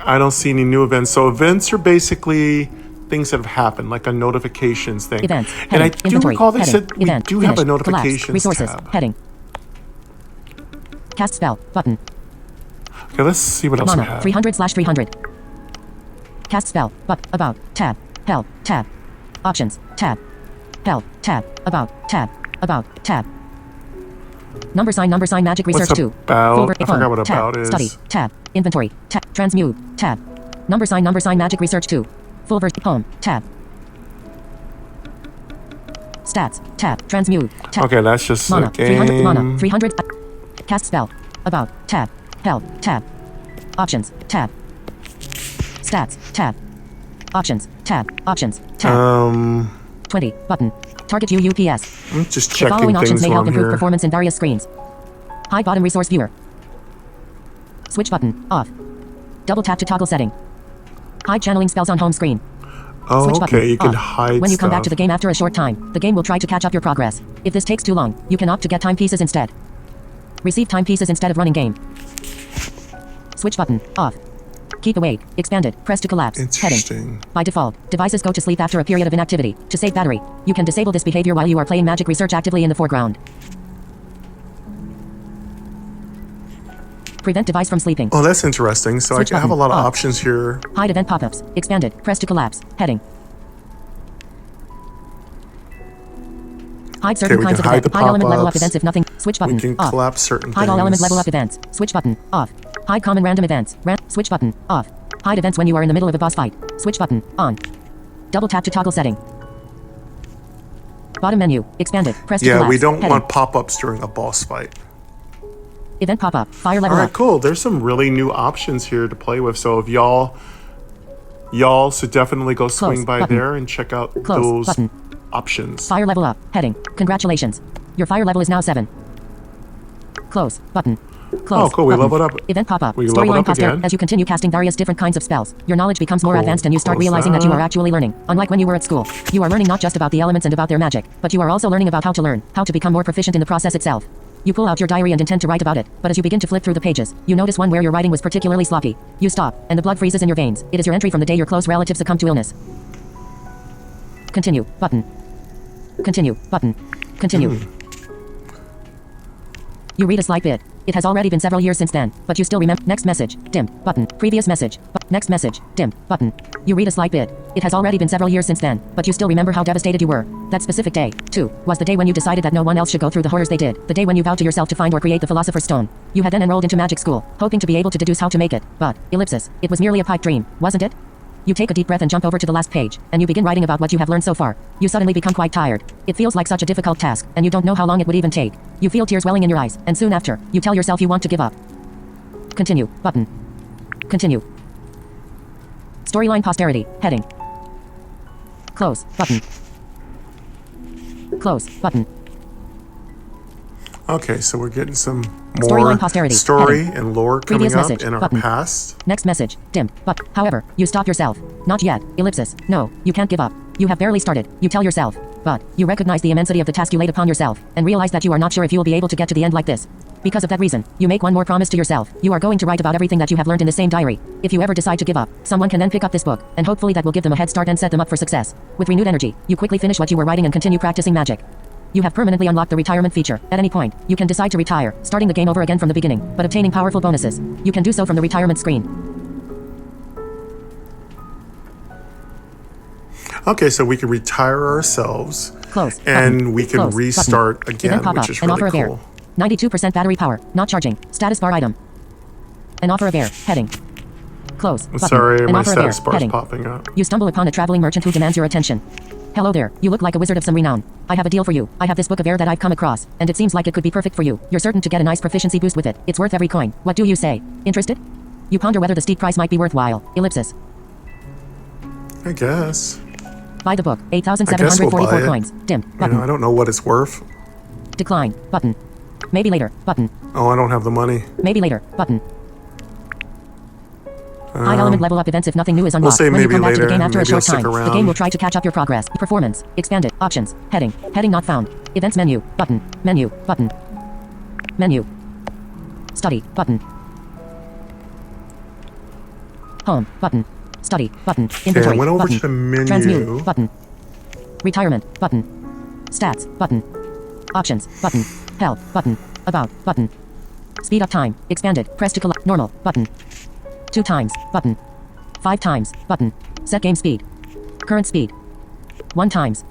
I don't see any new events. So events are basically things that have happened, like a notifications thing. Events. And I Heading. do Inventory. recall they Heading. said we Event. do have a Finished. notifications Collapsed. Resources. tab. Heading. Cast spell. Button. Okay, let's see what else we Mana. have. 300/300. Cast spell. But about. Tab. Help. Tab. Options. Tab. Help. Tab. About. Tab. About. Tab. Number sign magic research What's 2. about? I forgot what tab, about is. Study. Tab. Inventory. Tab. Transmute. Tab. Number sign magic research 2. Full version. Home. Tab. Stats. Tab. Transmute. Tab. Okay, that's just Mana. a game. 300. Mana. 300. Cast spell. About. Tab. Help. Tab. Options. Tab. Stats. Tab. Options. Tab. Options. Tab. 20. Button. Target UUPS. I'm just The checking following options things may help on improve here. performance in various screens. Hide bottom resource viewer. Switch button. Off. Double tap to toggle setting. Hide channeling spells on home screen. Oh, Switch okay, button. you can Off. hide When you come back to stuff. the game after a short time, the game will try to catch up your progress. If this takes too long, you can opt to get timepieces instead. Receive timepieces instead of running game. Switch button. Off. Keep awake. Expanded. Press to collapse. Heading. Interesting. By default, devices go to sleep after a period of inactivity. To save battery, you can disable this behavior while you are playing magic research actively in the foreground. Prevent device from sleeping. Oh, that's interesting. So Switch I have a button. lot of Off. options here. Hide event pop-ups. Expanded. Press to collapse. Heading. Hide certain we kinds can of hide events. the Hide element level up pop-ups. events if nothing. Switch button. We can Off. collapse certain Hide all things. element level up events. Switch button. Off. Hide common random events. Switch button. Off. Hide events when you are in the middle of a boss fight. Switch button. On. Double tap to toggle setting. Bottom menu. Expanded. Press to Yeah, collapse. we don't Heading. want pop-ups during a boss fight. Event pop-up. Fire All level right, up. cool. There's some really new options here to play with. So if y'all should definitely go swing by button. there and check out Close those button. options. Fire level up. Heading. Congratulations. Your fire level is now 7. Close button. Close. Oh, cool. We button. leveled up. Event pop-up. We leveled Storyline up poster. again. As you continue casting various different kinds of spells, your knowledge becomes more Cool. advanced and you start Close realizing that you that. are actually learning. Unlike when you were at school, you are learning not just about the elements and about their magic, but you are also learning about how to learn, how to become more proficient in the process itself. You pull out your diary and intend to write about it, but as you begin to flip through the pages, you notice one where your writing was particularly sloppy. You stop, and the blood freezes in your veins. It is your entry from the day your close relative succumbed to illness. Continue, button. Continue, button. Continue. You read a slight bit. It has already been several years since then, but you still remember. Next message, dim, button. Previous message, next message, dim, button. You read a slight bit. It has already been several years since then, but you still remember how devastated you were. That specific day, too, was the day when you decided that no one else should go through the horrors they did. The day when you vowed to yourself to find or create the Philosopher's Stone. You had then enrolled into magic school, hoping to be able to deduce how to make it, but, ellipsis, it was merely a pipe dream, wasn't it? You take a deep breath and jump over to the last page, and you begin writing about what you have learned so far. You suddenly become quite tired. It feels like such a difficult task, and you don't know how long it would even take. You feel tears welling in your eyes, and soon after, you tell yourself you want to give up. Continue, button. Continue. Storyline posterity, heading. Close, button. Close, button. Okay, so we're getting some more Storyline posterity, story heading. and lore coming Previous up message, in our button. past. Next message, dim, but, however, you stop yourself. Not yet, ellipsis, no, you can't give up. You have barely started, you tell yourself. But, you recognize the immensity of the task you laid upon yourself, and realize that you are not sure if you will be able to get to the end like this. Because of that reason, you make one more promise to yourself. You are going to write about everything that you have learned in the same diary. If you ever decide to give up, someone can then pick up this book, and hopefully that will give them a head start and set them up for success. With renewed energy, you quickly finish what you were writing and continue practicing magic. You have permanently unlocked the retirement feature. At any point, you can decide to retire, starting the game over again from the beginning, but obtaining powerful bonuses. You can do so from the retirement screen. Okay, so we can retire ourselves. Close. And Button. we can Close. restart Button. again, Event pop-up. which is An really offer of air. cool. 92% battery power. Not charging. Status bar item. An offer of air. Heading. Close. I'm Button. sorry, An my offer of air. status bar's Heading. popping up. You stumble upon a traveling merchant who demands your attention. Hello there. You look like a wizard of some renown. I have a deal for you. I have this book of air that I've come across, and it seems like it could be perfect for you. You're certain to get a nice proficiency boost with it. It's worth every coin. What do you say? Interested? You ponder whether the steep price might be worthwhile. Ellipsis. I guess. Buy the book. I guess we'll 8,744 buy it. coins. Dim. You Button. know, I don't know what it's worth. Decline. Button. Maybe later. Button. Oh, I don't have the money. Maybe later. Button. High element level up events if nothing new is unlocked. say When you maybe come back to the later. game after a Maybe I'll short stick time, the around. game will try to catch up your progress. Performance. Expanded. Options. Heading. Heading not found. Events menu. Button. Menu. Button. Menu. Study. Button. Home. Button. Study. Button. Okay, I Inventory. went over button. to the menu. Transmute. Button. Retirement. Button. Stats. Button. Options. Button. Health. Button. About. Button. Speed up time. Expanded. Press to collect. Normal. Button. 2 times. Button. 5 times. Button. Set game speed. Current speed. 1 times.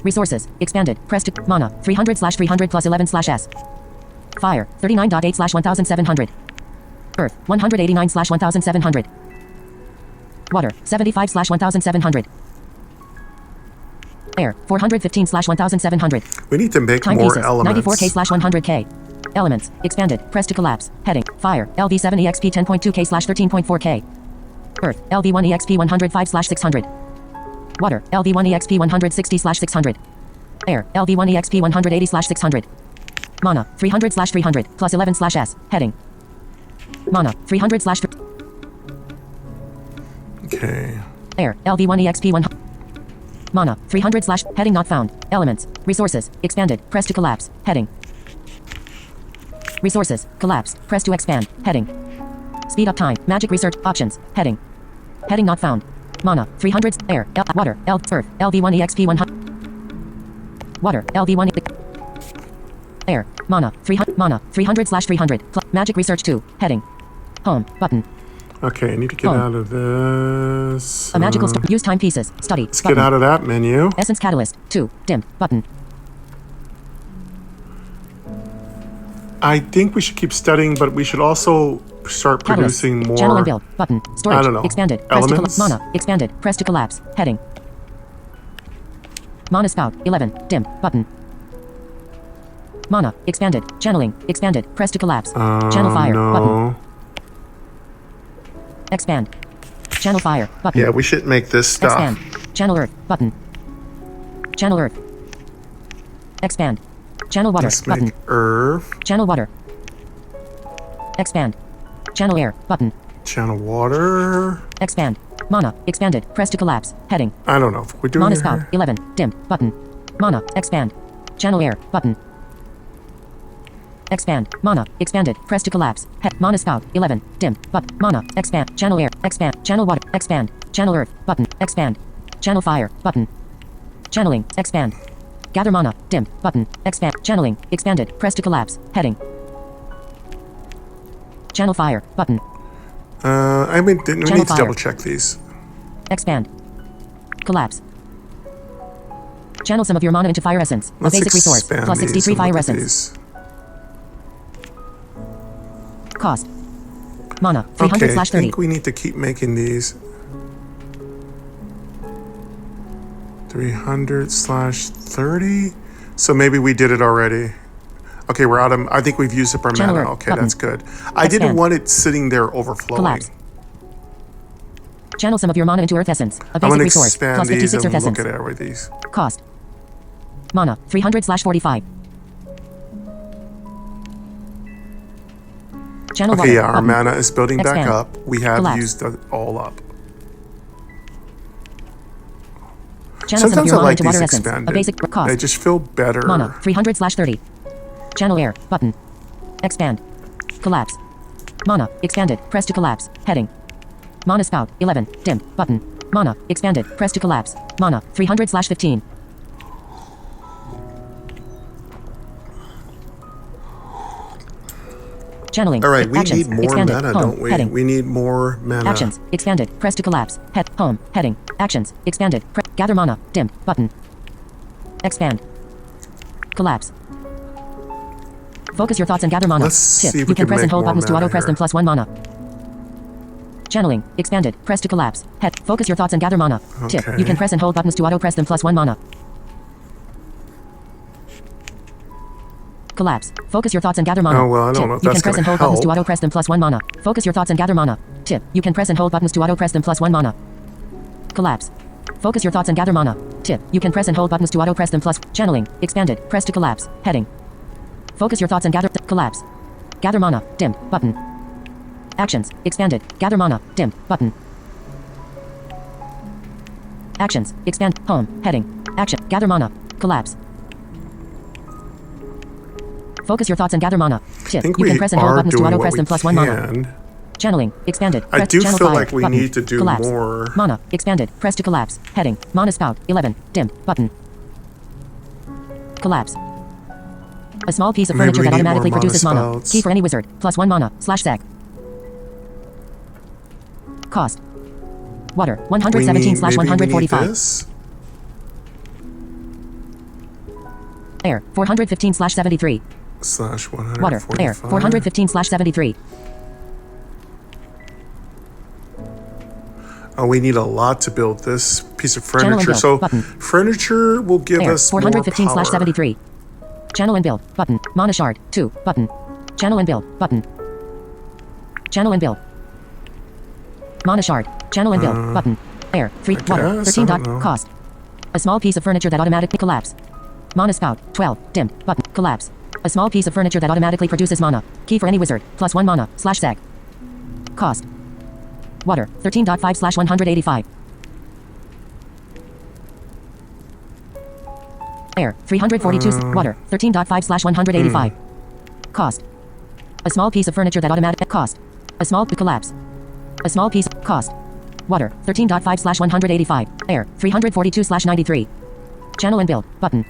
Resources. Expanded. Press to mana. 300/300 plus 11/s. Fire. 39.8/1700. Earth. 189/1700. Water. 75/1700. Air. 415/1700. We need to make more Timepieces. elements. 94K/100K. Elements. Expanded. Press to collapse. Heading. Fire. LV7 EXP 10.2K/13.4K. Earth. LV1 EXP 105/600. Water. LV1 EXP 160/600. Air. LV1 EXP 180/600. Mana. 300/300 plus 11/s. Heading. Mana. 300/. Okay. Air. LV1 EXP 100. Mana. 300/. Heading not found. Elements. Resources. Expanded. Press to collapse. Heading. Resources. Collapse. Press to expand. Heading. Speed up time. Magic research. Options. Heading. Heading not found. Mana. 300. Air. Water. Earth. LV1 EXP 100. Water. LV1. Air. Mana. 300. Mana. 300/300. Magic research 2. Heading. Home. Button. Okay, I need to get Home. out of this. A magical use timepieces. Study. Let's get out of that menu. Essence catalyst. 2. Dim. Button. I think we should keep studying, but we should also start Catalyst. producing more. Channel and build. Button. Storage. I don't know. Expanded. Press to Elements? mana. Expanded. Press to collapse. Heading. Mana spout. 11. Dim. Button. Mana. Expanded. Channeling. Expanded. Press to collapse. Channel fire. No. Button. Expand. Channel fire. Button. Yeah, we should make this stuff. Expand. Channel earth. Button. Channel earth. Expand. Channel water. Let's Button. make earth. Channel water. Expand. Channel air. Button. Channel water. Expand. Mana. Expanded. Press to collapse. Heading. I don't know if we're doing Mana it spout. here. 11. Dim. Button. Mana. Expand. Channel air. Button. Expand. Mana. Expanded. Press to collapse. Mana spout. 11. Dim. Mana. Expand. Channel air. Expand. Channel water. Expand. Channel earth. Button. Expand. Channel fire. Button. Channeling. Expand. Gather mana. Dim. Button. Expand. Channeling. Expanded. Press to collapse. Heading. Channel fire. Button. I mean, we need to fire. double check these. Expand. Collapse. Channel some of your mana into fire essence. A basic resource. Plus 63 fire essence. Cost. Mana. 300/30. Okay, I think we need to keep making these. 300/30. So maybe we did it already. Okay, we're out of. I think we've used up our Channel mana. earth. Okay, Button. that's good. I didn't Expand. want it sitting there overflowing. Collapse. Channel some of your mana into earth essence. A I'm basic going to resource. expand Plus these 56 and earth look essence. at it with these. Cost. Mana. 300/45. Channel water. Okay, yeah, our Button. mana is building back Expand. up. We have Collapse. used it all up. Channel some of Sometimes your I mana like into these water essence. expanded. A basic cost. They just feel better. Mana. 300/30. Channel air. Button. Expand. Collapse. Mana. Expanded. Press to collapse. Heading. Mana spout. 11. Dim. Button. Mana. Expanded. Press to collapse. Mana. 300/15. Channeling. All right, we Actions. need more Expanded. mana, Home. don't we? Heading. We need more mana. Actions. Expanded. Press to collapse. Head. Home. Heading. Actions. Expanded. Gather mana. Dim. Button. Expand. Collapse. Focus your thoughts and gather mana. Let's see Tip. if You we can can press and make hold more buttons to mana auto press here. them +1 mana. Channeling. Expanded. Press to collapse. Head. Focus your thoughts and gather mana. Tip. Okay. You can press and hold buttons to auto press them +1 mana. Collapse. Focus your thoughts and gather mana. Oh, well, I don't Tip. know if You that's can press and gonna hold buttons to help. auto press them +1 mana. Focus your thoughts and gather mana. Tip. You can press and hold buttons to auto press them +1 mana. Collapse. Focus your thoughts and gather mana. Tip. You can press and hold buttons to auto press them channeling. Expanded. Press to collapse. Heading. Focus your thoughts and gather collapse. Gather mana. Dim. Button. Actions. Expanded. Gather mana. Dim. Button. Actions. Expand. Home. Heading. Action. Gather mana. Collapse. Focus your thoughts and gather mana. Tip. I think You we can press and hold are buttons to doing auto what press we them +1 mana. can. Channeling. Expanded. I Press do channel feel fire. like we Button. need to do collapse. more. Mana. Expanded. Press to collapse. Heading. Mana spout. 11. Dim. Button. Collapse. A small piece of Maybe furniture we that need more automatically mana produces mana. spouts. Key for any wizard. +1 mana. /sec. Cost. Water. Maybe we 117/145. need this. Air. 415/73. /145. Water. Air. 415/73. Oh, we need a lot to build this piece of Channel and furniture. build. So Button. furniture will give Air. us more power. 415/73. Channel and build. Button. Mana shard. 2. Button. Channel and build. Button. Channel and build. Mana shard. Channel and build. Button. Air. 3. I Water. guess, 13. I don't know. Cost. A small piece of furniture that automatically collapse. Mana spout. 12. Dim. Button. Collapse. A small piece of furniture that automatically produces mana. Key for any wizard. +1 mana. /sec. Cost. Water. 13.5/185. Air. 342. Water. 13.5/185. Cost. A small piece of furniture that automatic cost. A small collapse. A small piece cost. Water. 13.5/185. Air. 342/93. Channel and build. Button.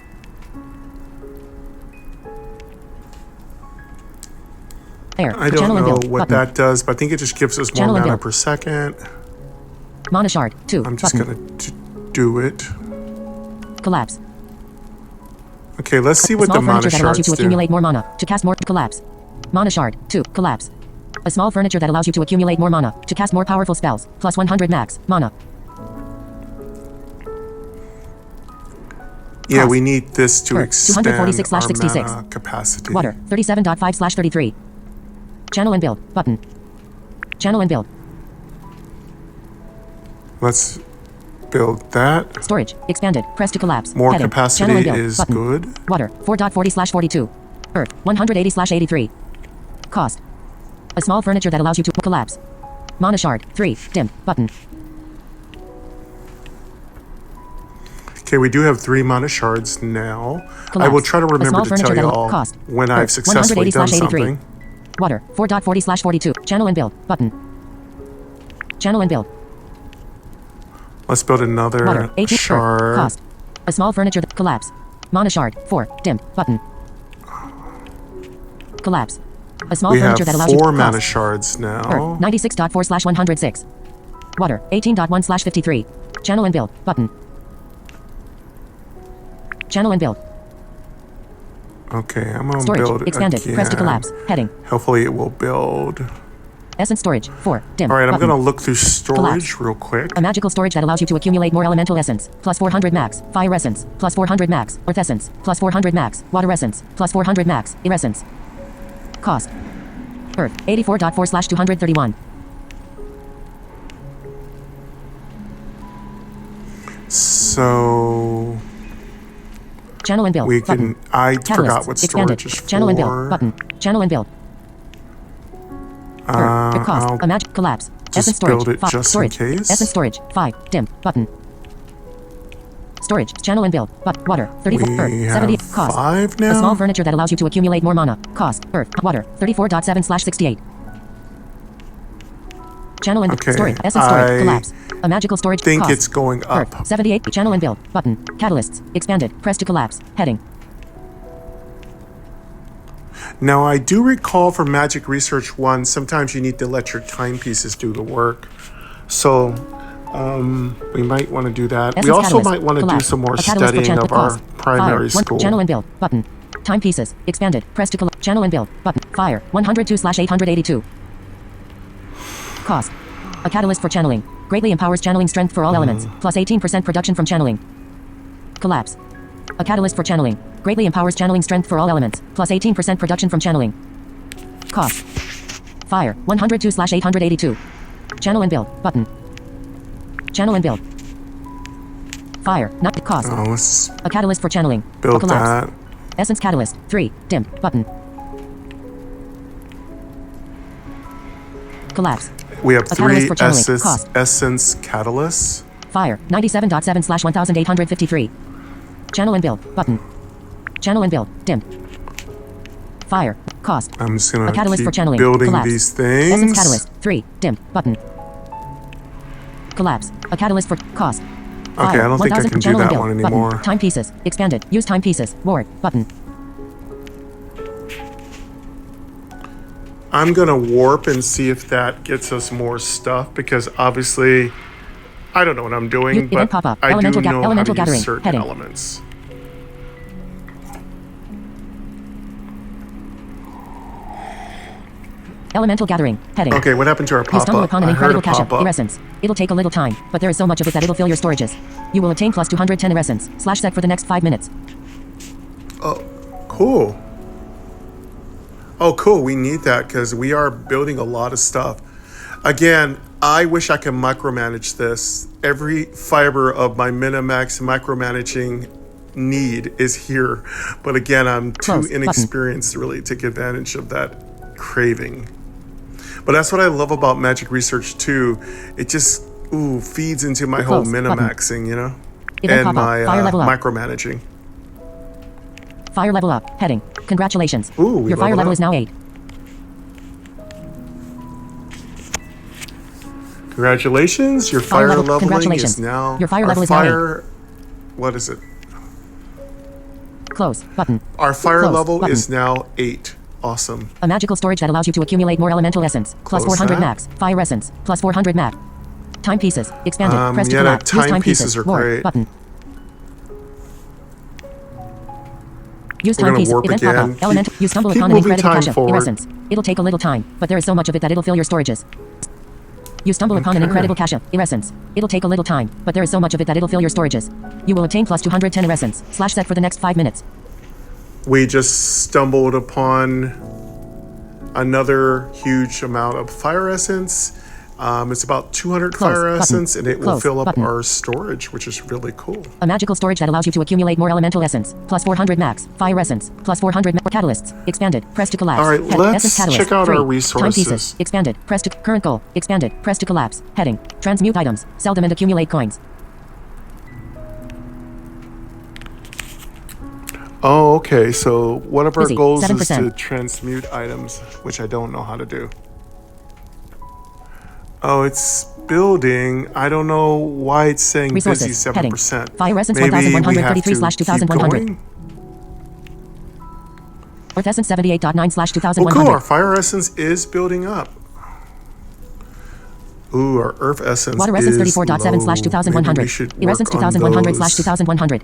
Air. I don't Channel and know build. what Button. that does, but I think it just gives us more Channel and mana build. per second. Mana shard. 2. I'm just Button. going to do it. Collapse. Okay, let's see what Small the mana furniture that allows you shards to do. accumulate more mana. To cast more collapse. Mana shard. 2. Collapse. A small furniture that allows you to accumulate more mana. To cast more powerful spells. +100 max. Mana. Yeah, Cost. we need this to Per. expand our 246/66. mana capacity. Water. 37.5/33. Channel and build. Button. Channel and build. Let's build that. Storage. Expanded. Press to collapse. More Heading. capacity Channel and build. is Button. good. Water. 4.40/42. Earth. 180/83. Cost. A small furniture that allows you to collapse. Mana shard. 3. Dim. Button. Okay, we do have 3 mana shards now. Collapse. I will try to A remember small to furniture tell that'll y'all cost. when I've successfully done 180/83. something. Water. 4.40/42. Channel and build. Button. Channel and build. Let's build another Water. 18. shard. Cost. A small furniture collapse. Mana shard. 4. Dim. Button. Collapse. A small We furniture have that allows you 4 mana cost. shards now. 96.4/106. Water. 18.1/53. Channel and build. Button. Channel and build. Okay, I'm gonna Storage. build Expanded. again. Press to collapse. Heading. Hopefully it will build. Essence storage. 4. Dim. All right, I'm Button. gonna look through storage Collapse. real quick. A magical storage that allows you to accumulate more elemental essence. Plus 400 max. Fire essence. Plus 400 max. Earth essence. Plus 400 max. Water essence. Plus 400 max. Air essence. Cost. Earth. 84.4/231. So Channel and build. we Button. can. I Catalysts. forgot what Expanded. storage is for. Channel and build. Button. Channel and build. Earth. Cost. I'll A magic collapse. just Essence storage. build it 5. just in Storage. case. Essence storage. 5. Dim. Button. Storage. Channel and build. But water. 34. We Earth. have 70. Cost. 5 now. A small furniture that allows you to accumulate more mana. Cost. Earth. Water. 34.7/68. Channel and Okay, storage. Essence storage. I Collapse. A magical storage. think cost. it's going up. Earth. 78. Channel and build. Button. Catalysts. Expanded. Press to collapse. Heading. Now, I do recall from Magic Research 1, sometimes you need to let your timepieces do the work. So, we might want to do that. Essence We also catalyst. might want to do Collapse. some more A catalyst for studying channel of our cost. primary Fire. school. Channel and build. Button. Timepieces. Expanded. Press to collapse. Channel and build. Button. Fire. 102/882. Cost. A catalyst for channeling. Greatly empowers channeling strength for all elements. Plus 18% production from channeling. Collapse. A catalyst for channeling. Greatly empowers channeling strength for all elements. Plus 18% production from channeling. Cost. Fire. 102/882. Channel and build. Button. Channel and build. Fire. Not cost. Oh, let's A catalyst for channeling. build Collapse. that. Essence catalyst. 3. Dim. Button. Collapse. We have A catalyst 3 for channeling. Cost. essence catalysts. Fire. 97.7/1883. Channel and build. Button. Channel and build. Dim. Fire. Cost. I'm just going A to catalyst for keep channeling. building Collapse. these things. Essence catalyst. 3. Dim. Button. Collapse. A catalyst for cost. Fire. Okay, I don't think I 1000 can do channel and that build. one Button. anymore. Timepieces. Expanded. Use timepieces. Ward. Button. I'm going to warp and see if that gets us more stuff, because obviously I don't know what I'm doing, Event but pop-up. I do Elemental know how to elemental use gathering. certain Heading. elements. Elemental gathering. Heading. Okay, what happened to our You stumble pop-up? upon an I heard incredible a cache of pop-up. iridescence. It'll take a little time, but there is so much of it that it'll fill your storages. You will attain plus 210 iridescence. /sec for the next 5 minutes. Cool. Oh, cool. We need that because we are building a lot of stuff. Again, I wish I could micromanage this. Every fiber of my Minimax micromanaging need is here. But again, I'm too Close button. inexperienced to really take advantage of that craving. But that's what I love about Magic Research too. It just feeds into my whole Close button. Minimaxing, you know? Event And pop-up. my Fire level up. micromanaging. Fire level up. Heading. Congratulations. Ooh, we Your fire leveled level up. is now 8. Congratulations, your Fire fire level- leveling congratulations. is now... Your fire our level is now fire, what is it? Close button. Our fire Close level button. is now 8. Awesome. A magical storage that allows you to accumulate more elemental essence. Plus Close 400 that. max. Fire essence. Plus 400 max. Timepieces. Expanded. Press to yeah, collapse. Use timepieces are Ward. great. Button. Use We're gonna timepiece. warp Event again. pop-up. Element. You stumble Keep upon an moving incredible time cache of forward. iridescence. It'll take a little time, but there is so much of it that it'll fill your storages. You stumble upon an Okay. incredible cache of iridescence. It'll take a little time, but there is so much of it that it'll fill your storages. You will obtain plus 210 iridescence. /set for the next 5 minutes. We just stumbled upon another huge amount of fire essence. It's about 200 Close fire button. essence, and it will Close fill up button. our storage, which is really cool. A magical storage that allows you to accumulate more elemental essence. Plus 400 max. Fire essence. Plus 400 catalysts. Expanded. Press to collapse. All right, let's essence catalyst. check out our 3. resources. Timepieces. Expanded. Press to current goal. Expanded. Press to collapse. Heading. Transmute items. Sell them and accumulate coins. Oh, okay. So one of our Busy, goals is 7%. to transmute items, which I don't know how to do. Oh, it's building. I don't know why it's saying Resources. busy Heading. 7%. Fire essence Maybe we have to 1133/2100. keep going? Earth essence 78.9 Oh, /2100. cool. Our fire essence is building up. Ooh, our earth essence Water essence is 34.7 low. 2100. Maybe we should Air essence work on 2100 those. 2100.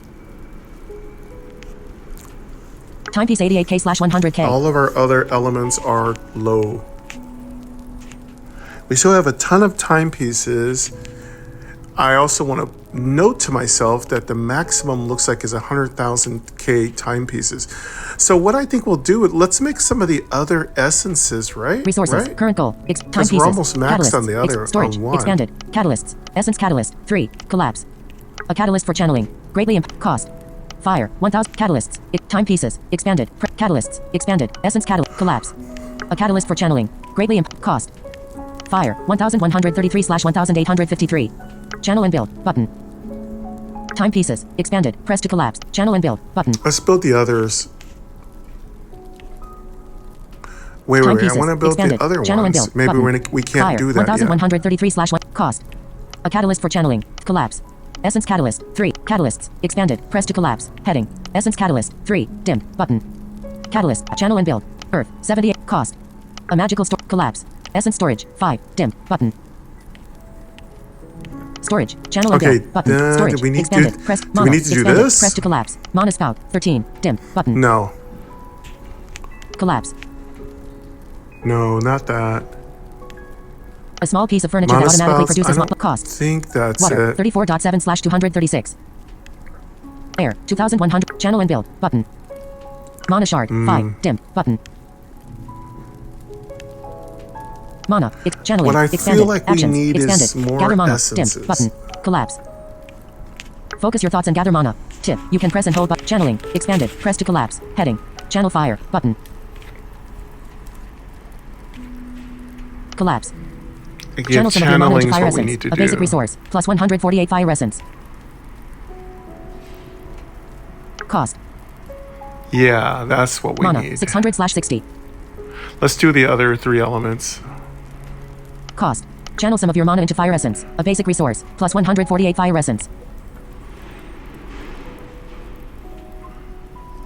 Timepiece 88K /100K. All of our other elements are low. We still have a ton of timepieces. I also want to note to myself that the maximum looks like is 100,000K timepieces. So what I think we'll do, let's make some of the other essences, right? Resources. Right? Current goal. Because Timepieces. we're almost maxed on the other Storage. on one. Expanded. Catalysts. Essence catalyst. 3. Collapse. A catalyst for channeling. Greatly cost. Fire. 1000 catalysts. Timepieces. Expanded. Catalysts. Expanded. Essence catalyst. Collapse. A catalyst for channeling. Greatly cost. Fire. 1133/1853. Channel and build. Button. Timepieces. Expanded. Press to collapse. Channel and build. Button. Let's build the others. Wait. I want to build Expanded. the other Channel and ones. build. Maybe Button. we can't Fire. do that yet. 1133/1 cost. A catalyst for channeling. Collapse. Essence catalyst. 3. Catalysts. Expanded. Press to collapse. Heading. Essence catalyst. 3. Dimmed. Button. Catalyst. Channel and build. Earth. 78. Cost. A magical store. Collapse. Essence storage. 5. Dimmed. Button. Storage. Channel and Okay, build. Button. Storage. do we need Expanded. to, Press. do Mana. we need to do Expanded. this? Press to collapse. Mana spout. 13. Dimmed. Button. No. Collapse. No, not that. A small piece of furniture that automatically produces cost. I think that's Water. it. 34.7/236. Air. 2100. Channel and build. Button. Mana shard. 5. Dim. Button. Mana. Channeling. What I Expanded. feel like we Actions. need Expanded. is more Gather mana. essences. Dim. Button. Collapse. Focus your thoughts and gather mana. Tip. You can press and hold button. Channeling. Expanded. Press to collapse. Heading. Channel fire. Button. Collapse. Again, Channel some of your mana into channeling is fire what we essence. need to A do. basic resource. Plus 148 fire essence. Cost. Yeah, that's what we Mana. need. 600/60. Let's do the other 3 elements. Cost. Channel some of your mana into fire essence. A basic resource. Plus 148 fire essence.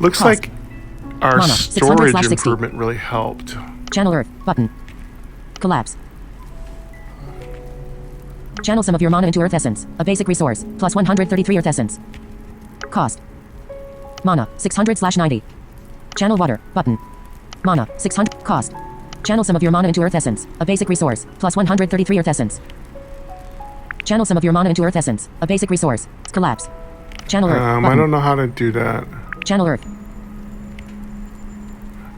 Looks Cost. like our Mana. storage 600/60. improvement really helped. Channel earth. Button. Collapse. Channel some of your mana into earth essence. A basic resource. Plus 133 earth essence. Cost. Mana. 600/90. Channel water. Button. Mana. 600. Cost. Channel some of your mana into earth essence. A basic resource. Plus 133 earth essence. Channel some of your mana into earth essence. A basic resource. Collapse. Channel earth. I Button. don't know how to do that. Channel earth.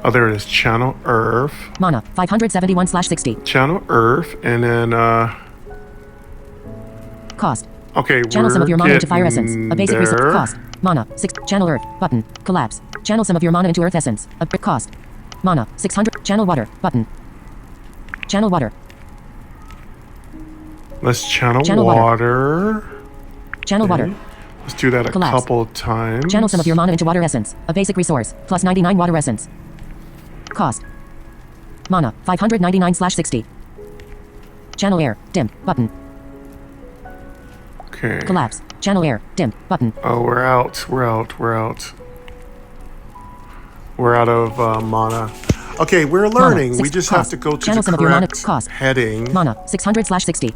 Oh, there it is. Channel Earth. Mana. 571/60. Channel Earth, and then Cost. okay, Channel some of your mana into fire essence. getting A basic resource. there. Cost. Mana. 6. Channel earth. Button. Collapse. Channel some of your mana into earth essence. A cost. Mana. 600. Channel water. Button. Channel water. Let's channel Channel water. Channel water. Let's do that a Collapse. couple times. Channel some of your mana into water essence. A basic resource. Plus 99 water essence. Cost. Mana. 599/60. Channel air. Dim. Button. Okay. Collapse. Channel air. Dim. Button. Oh, we're out. We're out. We're out. We're out of mana. Okay, we're learning. We 6. just Cost. have to go to Channel the some of your mana. correct Cost. heading. Mana. 600/60.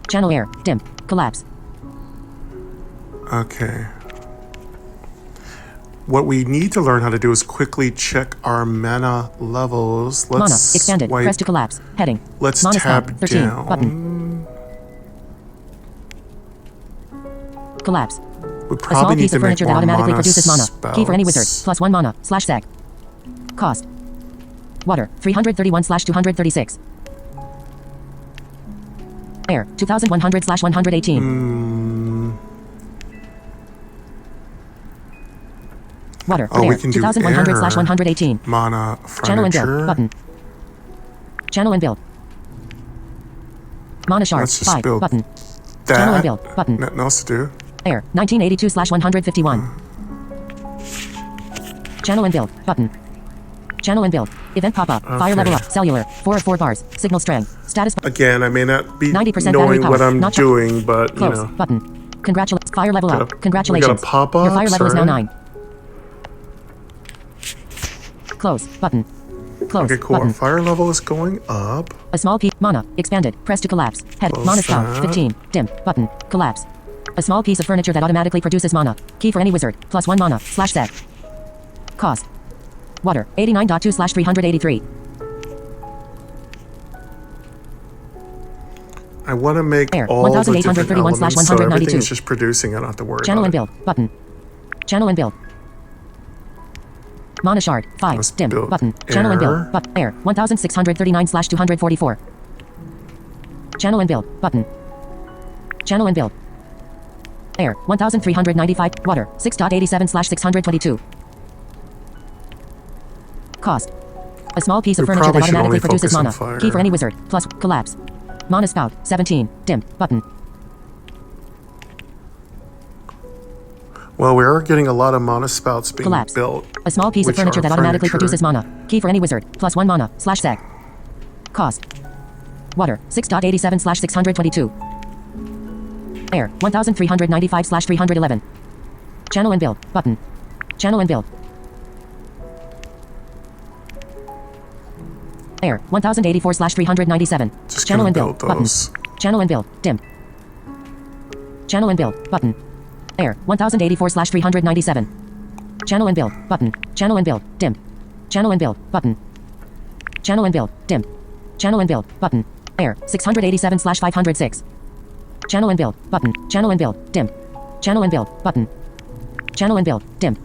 Channel air. Dim. Collapse. Okay. What we need to learn how to do is quickly check our mana levels. Let's Mana. Expanded. wipe- Press to collapse. Heading. Let's Mana tab spot. 13. down. Button. We Collapse. A small probably need piece to of make furniture that more automatically mana produces mana. Key for any wizard. spells. Plus 1 mana. /sec. Cost. Water. 331/236. Air. 2100/118. Water. Oh, air. we can do 2100/118. Mana Channel and build. furniture. Button. Channel and build. Mana shard. Let's just 5. build Button. That. Channel and build. Button. Nothing else to do. Air. 1982/151. Channel and build. Button. Channel and build. Event pop-up. Fire level up. Cellular. 4 of 4 bars. Signal strength. Status. Again, I may not be 90% knowing battery what power. I'm Not doing, but you Close. know. Button. Congratulations. Fire level up. We Congratulations. got a pop-up. Your fire level is now sorry. 9. Close. Button. Close. Okay, cool. Button. Our fire level is going up. A small piece. Mana. Expanded. Press to collapse. Head. Close Mana count. that. 15. Dim. Button. Collapse. A small piece of furniture that automatically produces mana. Key for any wizard. +1 mana. /set. Cost. Water. 89.2/383. I want to make Air, all the different 1831 elements, so 192. everything is just producing. I don't have to worry Channel and about it. build. Button. Channel and build. Mana shard. 5. Let's Dim. build Button. Channel and air. build. Air. 1639/244. Channel and build. Button. Channel and build. Air. 1395. Water. 6.87/622. Cost. A small piece of We furniture that probably should automatically only produces focus on mana. fire. Key for any wizard. Plus collapse. Mana spout. 17. Dim. Button. Well, we are getting a lot of mana spouts being Collapse. built. A small piece of which furniture are that automatically furniture. produces mana. Key for any wizard. +1 mana. /sec. Cost. Water. 6.87/622. Air. 1395/311. Channel and build. Button. Channel and build. Air. 1084/397. Just Channel gonna and build. build Button. those. Channel and build. Dim. Channel and build. Button. Air. 1084/397. Channel and build. Button. Channel and build. Dim. Channel and build. Button. Channel and build. Dim. Channel and build. Button. Air. 687/506. Channel and build. Button. Channel and build. Dim. Channel and build. Button. Channel and build. Dim.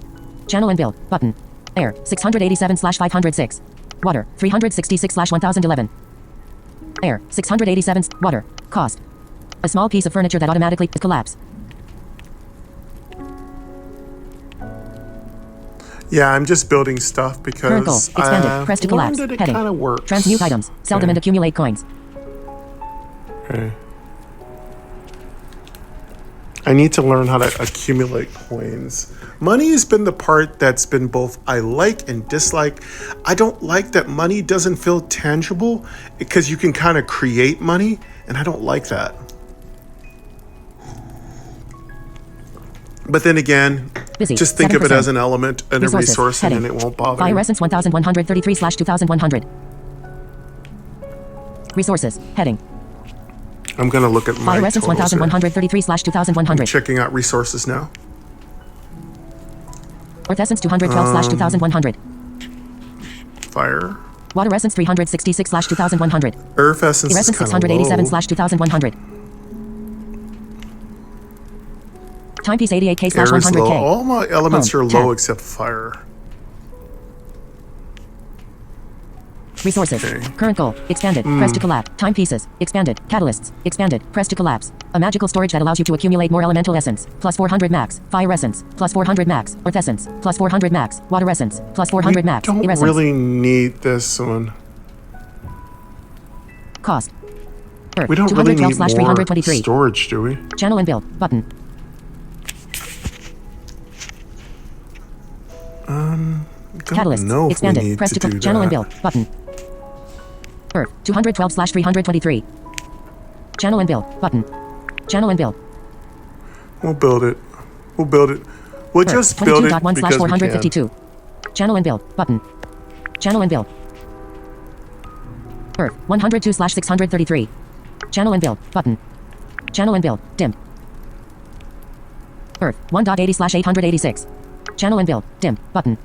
Channel and build. Button. Air. 687/506. Water. 366/1011. Air. 687. Water. Cost. A small piece of furniture that automatically collapse. Yeah, I'm just building stuff Current goal. because Expanded. Press to collapse. learned that it Heading. kind of works. Transmute items. Sell them and accumulate coins. Okay. I need to learn how to accumulate coins. Money has been the part that's been both I like and dislike. I don't like that money doesn't feel tangible because you can kind of create money, and I don't like that. But then again, Busy. just think of it 7%. as an element and Resources. a resource, Heading. and then it won't bother Fire you. essence 1133/2100. Resources. Heading. I'm going to look at my Fire essence totals here. 1133/2100. Checking out resources now. Earth essence 212/2100. Fire. Water essence 366/2100. Earth essence Air is essence kind of low. 687/2100. Timepiece Air is 88K/100K. low. All my elements Boom. are low 10. except fire. Resources. Okay. Current goal. Expanded. Press to collapse. Timepieces. Expanded. Catalysts. Expanded. Press to collapse. A magical storage that allows you to accumulate more elemental essence. +400 max. Fire essence. +400 max. Earth essence. +400 max. Water essence. +400 max. Don't Air essence. really need this one. Cost. Earth. We don't really need more 212/323. storage, do we? Channel and build. Button. Don't Catalysts. know if we Expanded. need Press to to do channel and that. build. Button. Earth. 212/323. Channel and build. Button. Channel and build. We'll build it. We'll build it. We'll Earth. just build it because we can. 22.1/452. Channel and build. Button. Channel and build. Earth. 102/633. Channel and build. Button. Channel and build. Dim. Earth. 1.80/886. Channel and build. Dim. Button.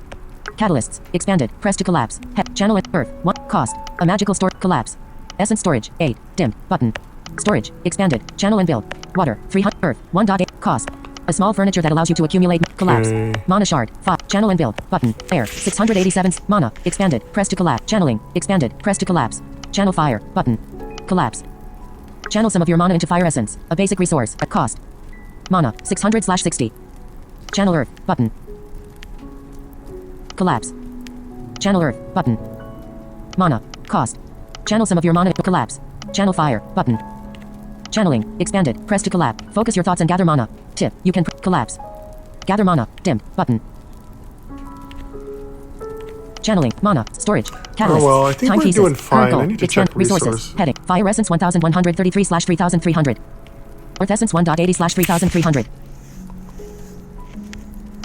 Catalysts. Expanded. Press to collapse. Channel and Earth. 1. Cost. A magical store. Collapse. Essence storage. 8. Dim. Button. Storage. Expanded. Channel and build. Water. 300. Earth. 1.8. Cost. A small furniture that allows you to accumulate. Collapse. Okay. Mana shard. 5. Channel and build. Button. Air. 687. Mana. Expanded. Press to collapse. Channeling. Expanded. Press to collapse. Channel fire. Button. Collapse. Channel some of your mana into fire essence. A basic resource. At cost. Mana. 600/60. Channel earth. Button. Collapse. Channel earth. Button. Mana. Cost. Channel some of your mana. Collapse. Channel fire. Button. Channeling. Expanded. Press to collapse. Focus your thoughts and gather mana. Tip. You can collapse. Gather mana. Dim. Button. Channeling. Mana. Storage. Oh, Catalyst. well, I think we're Timepieces. doing fine. Current goal. I need to Expand. check Resources. resource. Heading. Fire Essence 1133/3300. Earth Essence 1.80/3300.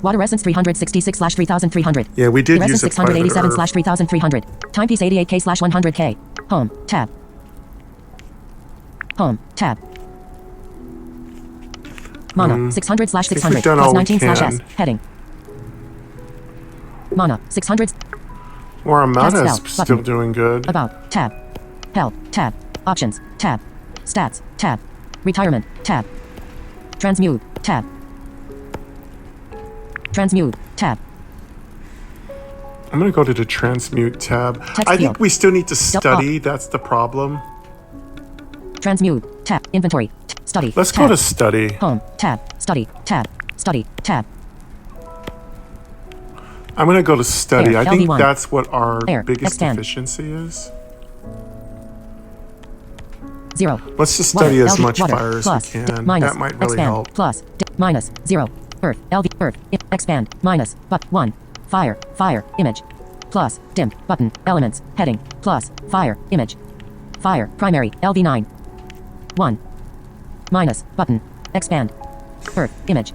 Water Essence 366/3300. Yeah, we did Air use Essence it quite a bit. 687/3300. Timepiece 88K/100K. Home. Tab. Home. Tab. Mana. 600/600. done all Plus we 19/S. can. Heading. Mana. 600. Well, our Cast mana's spell. still Button. doing good. About. Tab. Help. Tab. Options. Tab. Stats. Tab. Retirement. Tab. Transmute. Tab. Transmute. Tab. I'm going to go to the Transmute tab. Text I think field. we still need to study. That's the problem. Transmute. Tab. Inventory. Study. Let's tab. go to study. Home. Tab. Study. Tab. Study. Tab. I'm going to go to study. Air, I think LV1. that's what our Air, biggest expand. deficiency is. 0. Let's just Water, study as LV, much water, fire as plus, we can. minus, That might really expand, help. plus, minus, 0. Earth, LV, Earth, expand, minus, but 1. Fire, fire, image. Plus, dim, button, elements, heading, plus, fire, image. Fire, primary, LV9. 1. Minus, button, expand. Earth, image.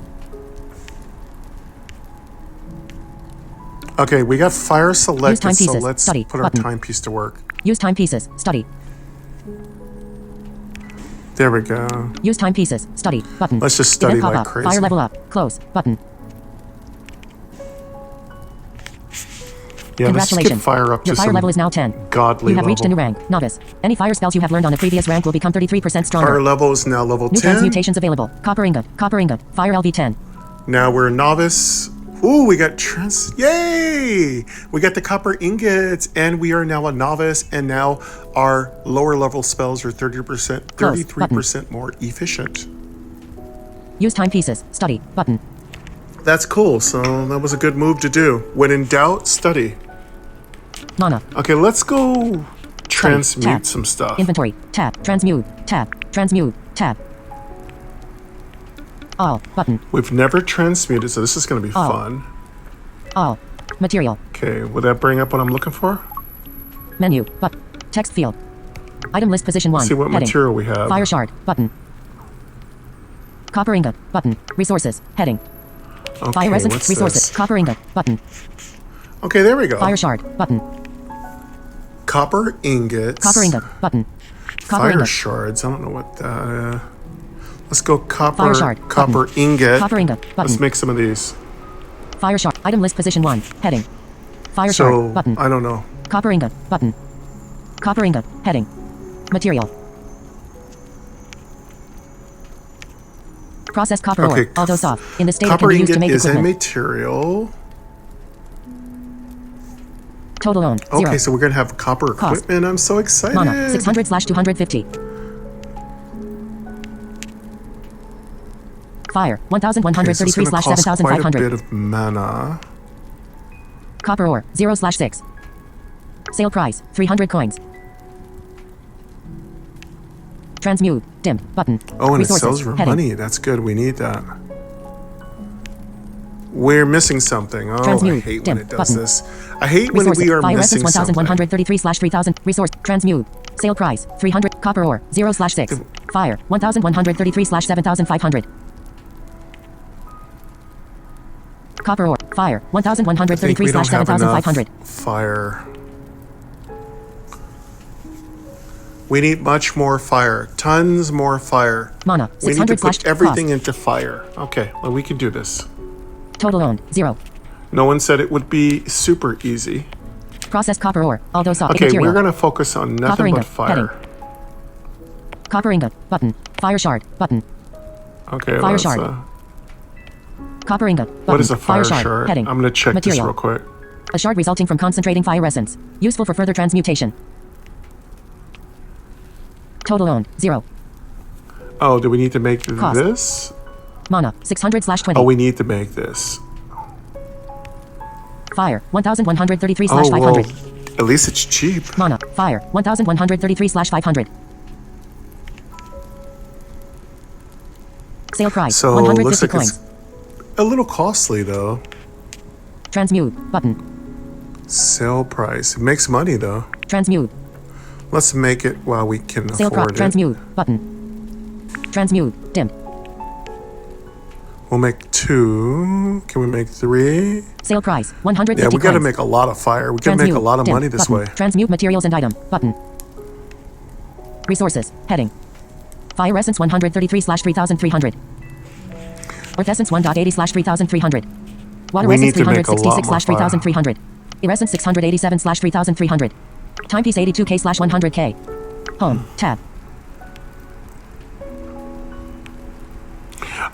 Okay, we got fire selected, so timepieces, let's study, put our button. timepiece to work. Use timepieces, study. There we go. Use timepieces, study, button. Let's just study Event like pop-up, crazy. Fire level up, close, button. Yeah, let's skip Congratulations. fire up Your to fire some level is now 10. godly You have reached a level. new rank, novice. Any fire spells you have learned on a previous rank will become 33% stronger. Fire level is now level New 10. transmutations available. Copper ingot, fire LV10. Now we're novice. Ooh, we got yay! We got the copper ingots, and we are now a novice, and now our lower level spells are 30%, 33% more efficient. Use timepieces, study, button. That's cool, so that was a good move to do. When in doubt, study. Mana, Okay, let's go transmute tab. some stuff. inventory, tab, transmute, tab. All, button, We've never transmuted, so this is going to be Oh. fun. all. Material, Okay, will that bring up what I'm looking for? menu, but, text field. Item list position 1, See what heading. material we have. Fire shard, button. Copper ingot, button. Resources, heading. Okay, Fire essence, what's resources, this? copper ingot, button. Okay, there we go. Fire shard, button. Copper ingots. Copper ingot, button. Copper Fire ingot, shards. I don't know what that. Let's go copper. Fire shard, Copper button. ingot. Copper ingot, Let's button. make some of these. Fire shard, item list position 1, heading. Fire So shard, button. I don't know. Copper ingot, button. Copper ingot, heading. Material. Processed copper Okay, ore, although soft, in the state it can Copper be used to ingot make is a equipment. material. Total owned, 0. Okay, so we're gonna have copper Cost. equipment. I'm so excited. Mana, 600/250. Fire, Okay, so it's gonna cost quite a 1133/7500. bit of mana. Copper ore, 0/6. Sale price, 300 coins. Transmute, dim, button. Oh, and Resources, it sells for heading. money. That's good. We need that. We're missing something. Oh, I Transmute, hate dim, when it does button. this. I hate when Resources, we are Fire missing Essence something. 1133/3000. Resource, transmute. Sale price, 300. Copper ore, 0/6. Fire, 1133/7500. Copper ore, fire, I think we don't have enough 1133/7500. fire. We need much more fire. Tons more fire. Mana, We need to 600 put everything into fire. Okay, well, we can do this. Total owned, 0. No one said it would be super easy. Processed copper ore, although soft Okay, material. we're going to focus on Copper nothing but ingot, fire. heading. Copper ingot, button. Fire shard, button. Okay, Fire let's, shard. Copper ingot, button. what is a fire shard? shard? Heading. I'm going to check Material. this real quick. A shard resulting from concentrating fire essence. Useful for further transmutation. Total owned, 0. Oh, do we need to make Cost. this? Mana, 600/20. Oh, we need to make this. Fire, Oh, 1133/500. well, at least it's cheap. Mana, fire, 1133/500. Sale price, So, 150 looks like coins. it's a little costly, though. Transmute, button. Sale price. It makes money though. Transmute. Let's make it while we can Sale afford it. Transmute. Button. Transmute. Dim. We'll make 2. Can we make 3? Sale price. 150 Yeah, we got to coins. make a lot of fire. We can make a lot of Dim. money this Button. way. Transmute materials and item. Button. Resources. Heading. Fire essence 133/3300. Earth essence 1.80/3300. Water We essence need to make a lot more 366/3300. Air essence 687/3300. Timepiece 82K/100K. Home. Tab.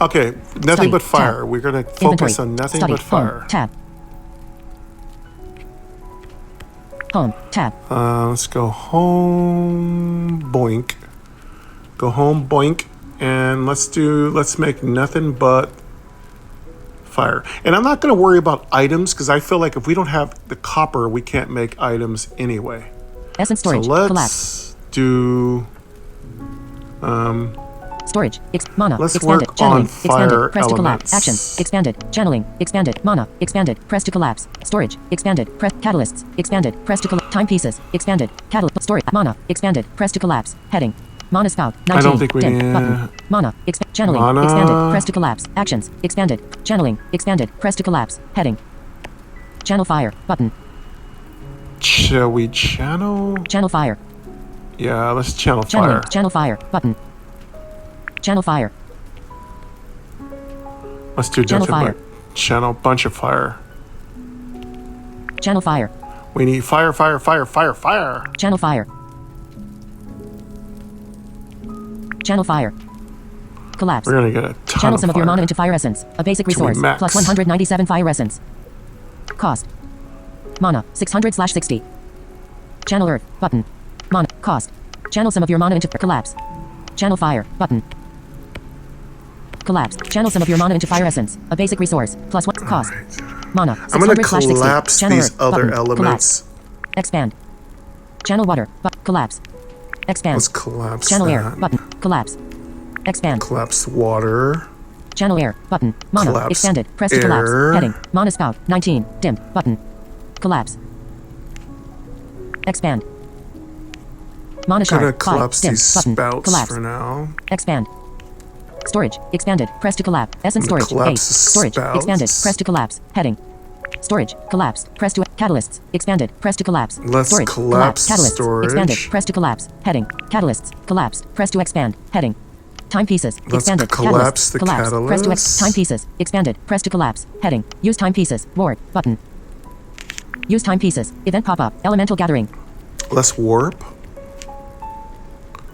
Okay, nothing Study, but fire. tab. We're going to Inventory. focus on nothing Study. but fire. Home. Tab. Home. Tab. Let's go home. Boink. Go home. Boink. And let's make nothing but fire. And I'm not going to worry about items because I feel like if we don't have the copper, we can't make items anyway. Essence storage. So let's Collapse. do... Storage. Mana. Let's Expanded. work Channeling. on fire Expanded. Press to collapse. elements. Actions. Expanded. Channeling. Expanded. Mana. Expanded. Press to collapse. Storage. Expanded. Press. Catalysts. Expanded. Press to collapse. Timepieces. Expanded. Catalyst. Storage. Mana. Expanded. Press to collapse. Heading. Mana spout. 19. I don't think we Dim. need... Button. Mana. Channeling. Mana. Expanded. Press to collapse. Actions. Expanded. Channeling. Expanded. Press to collapse. Heading. Channel fire. Button. Shall we channel? Channel fire. Yeah, let's channel Channeling. fire. Channel fire. Button. Channel fire. Let's do Channel nothing fire. but channel bunch of fire. Channel fire. We need fire, fire, fire, fire, fire. Channel fire. Channel fire. Collapse. We're gonna get a ton Channel of some of your fire. mana into fire essence. A basic Till we resource. max. Plus 197 fire essence. Cost. Mana. 600/60. Channel earth. Button. Mana. Cost. Channel some of your mana into collapse. Channel fire. Button. Collapse. Channel some of your mana into fire essence. A basic resource. Plus what? Cost. Mana. I'm gonna 600/60. collapse Channel these earth. other Button. elements. Collapse. Expand. Channel water. Collapse. Expand. Let's collapse Channel that. air. Button. Collapse. Expand. Collapse water. Channel air. Button. Mana. Collapse Expanded. Press to air. collapse. Heading. Mana spout. 19. Dim. Button. Collapse. Expand. Mana Gonna shard. 5. collapse Dim. these Button. spouts Collapse. for now. Expand. Storage. Expanded. Press to collapse. Essence storage. collapse the Storage. spouts. Expanded. Press to collapse. Heading. Storage. Collapse. Press to catalysts. Expanded. Press to collapse. Let's storage. collapse Catalysts. storage. Expanded. Press to collapse. Heading. Catalysts. Collapse. Press to expand. Heading. Timepieces. Let's Expanded. collapse Catalysts. the Collapse. Press to catalysts. timepieces. Expanded. Press to collapse. Heading. Use timepieces. Ward. Button. Use timepieces. Event pop-up. Elemental gathering. Let's warp.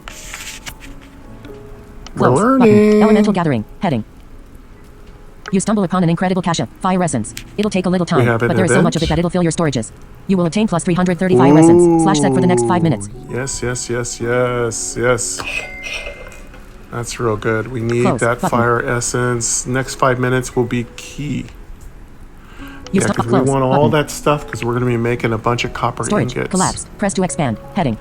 Close. We're Button. learning. Elemental gathering. Heading. You stumble upon an incredible cache of fire essence. It'll take a little time, have an but there is so event. much of it that it'll fill your storages. You will obtain plus 330 fire essence. Slash set for the next 5 minutes. Yes, yes, yes, yes, yes. That's real good. We need Close. that Button. fire essence. Next 5 minutes will be key. You Yeah, stop. because we Close. want all Button. that stuff because we're going to be making a bunch of copper Storage. ingots. Collapse. Press to expand. Heading.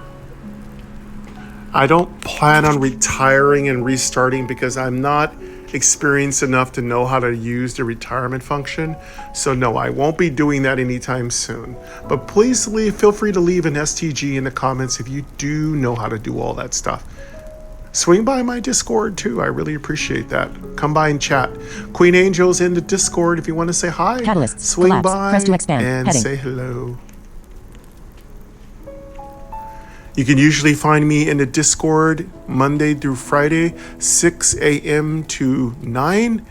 I don't plan on retiring and restarting because I'm not experienced enough to know how to use the retirement function. So no, I won't be doing that anytime soon. But please feel free to leave an STG in the comments if you do know how to do all that stuff. Swing by my Discord too. I really appreciate that. Come by and chat. Queen Angel's in the Discord if you want to say hi. Catalysts. Swing Collapse. by Press to expand. and Heading. say hello. You can usually find me in the Discord Monday through Friday, 6 a.m. to 9.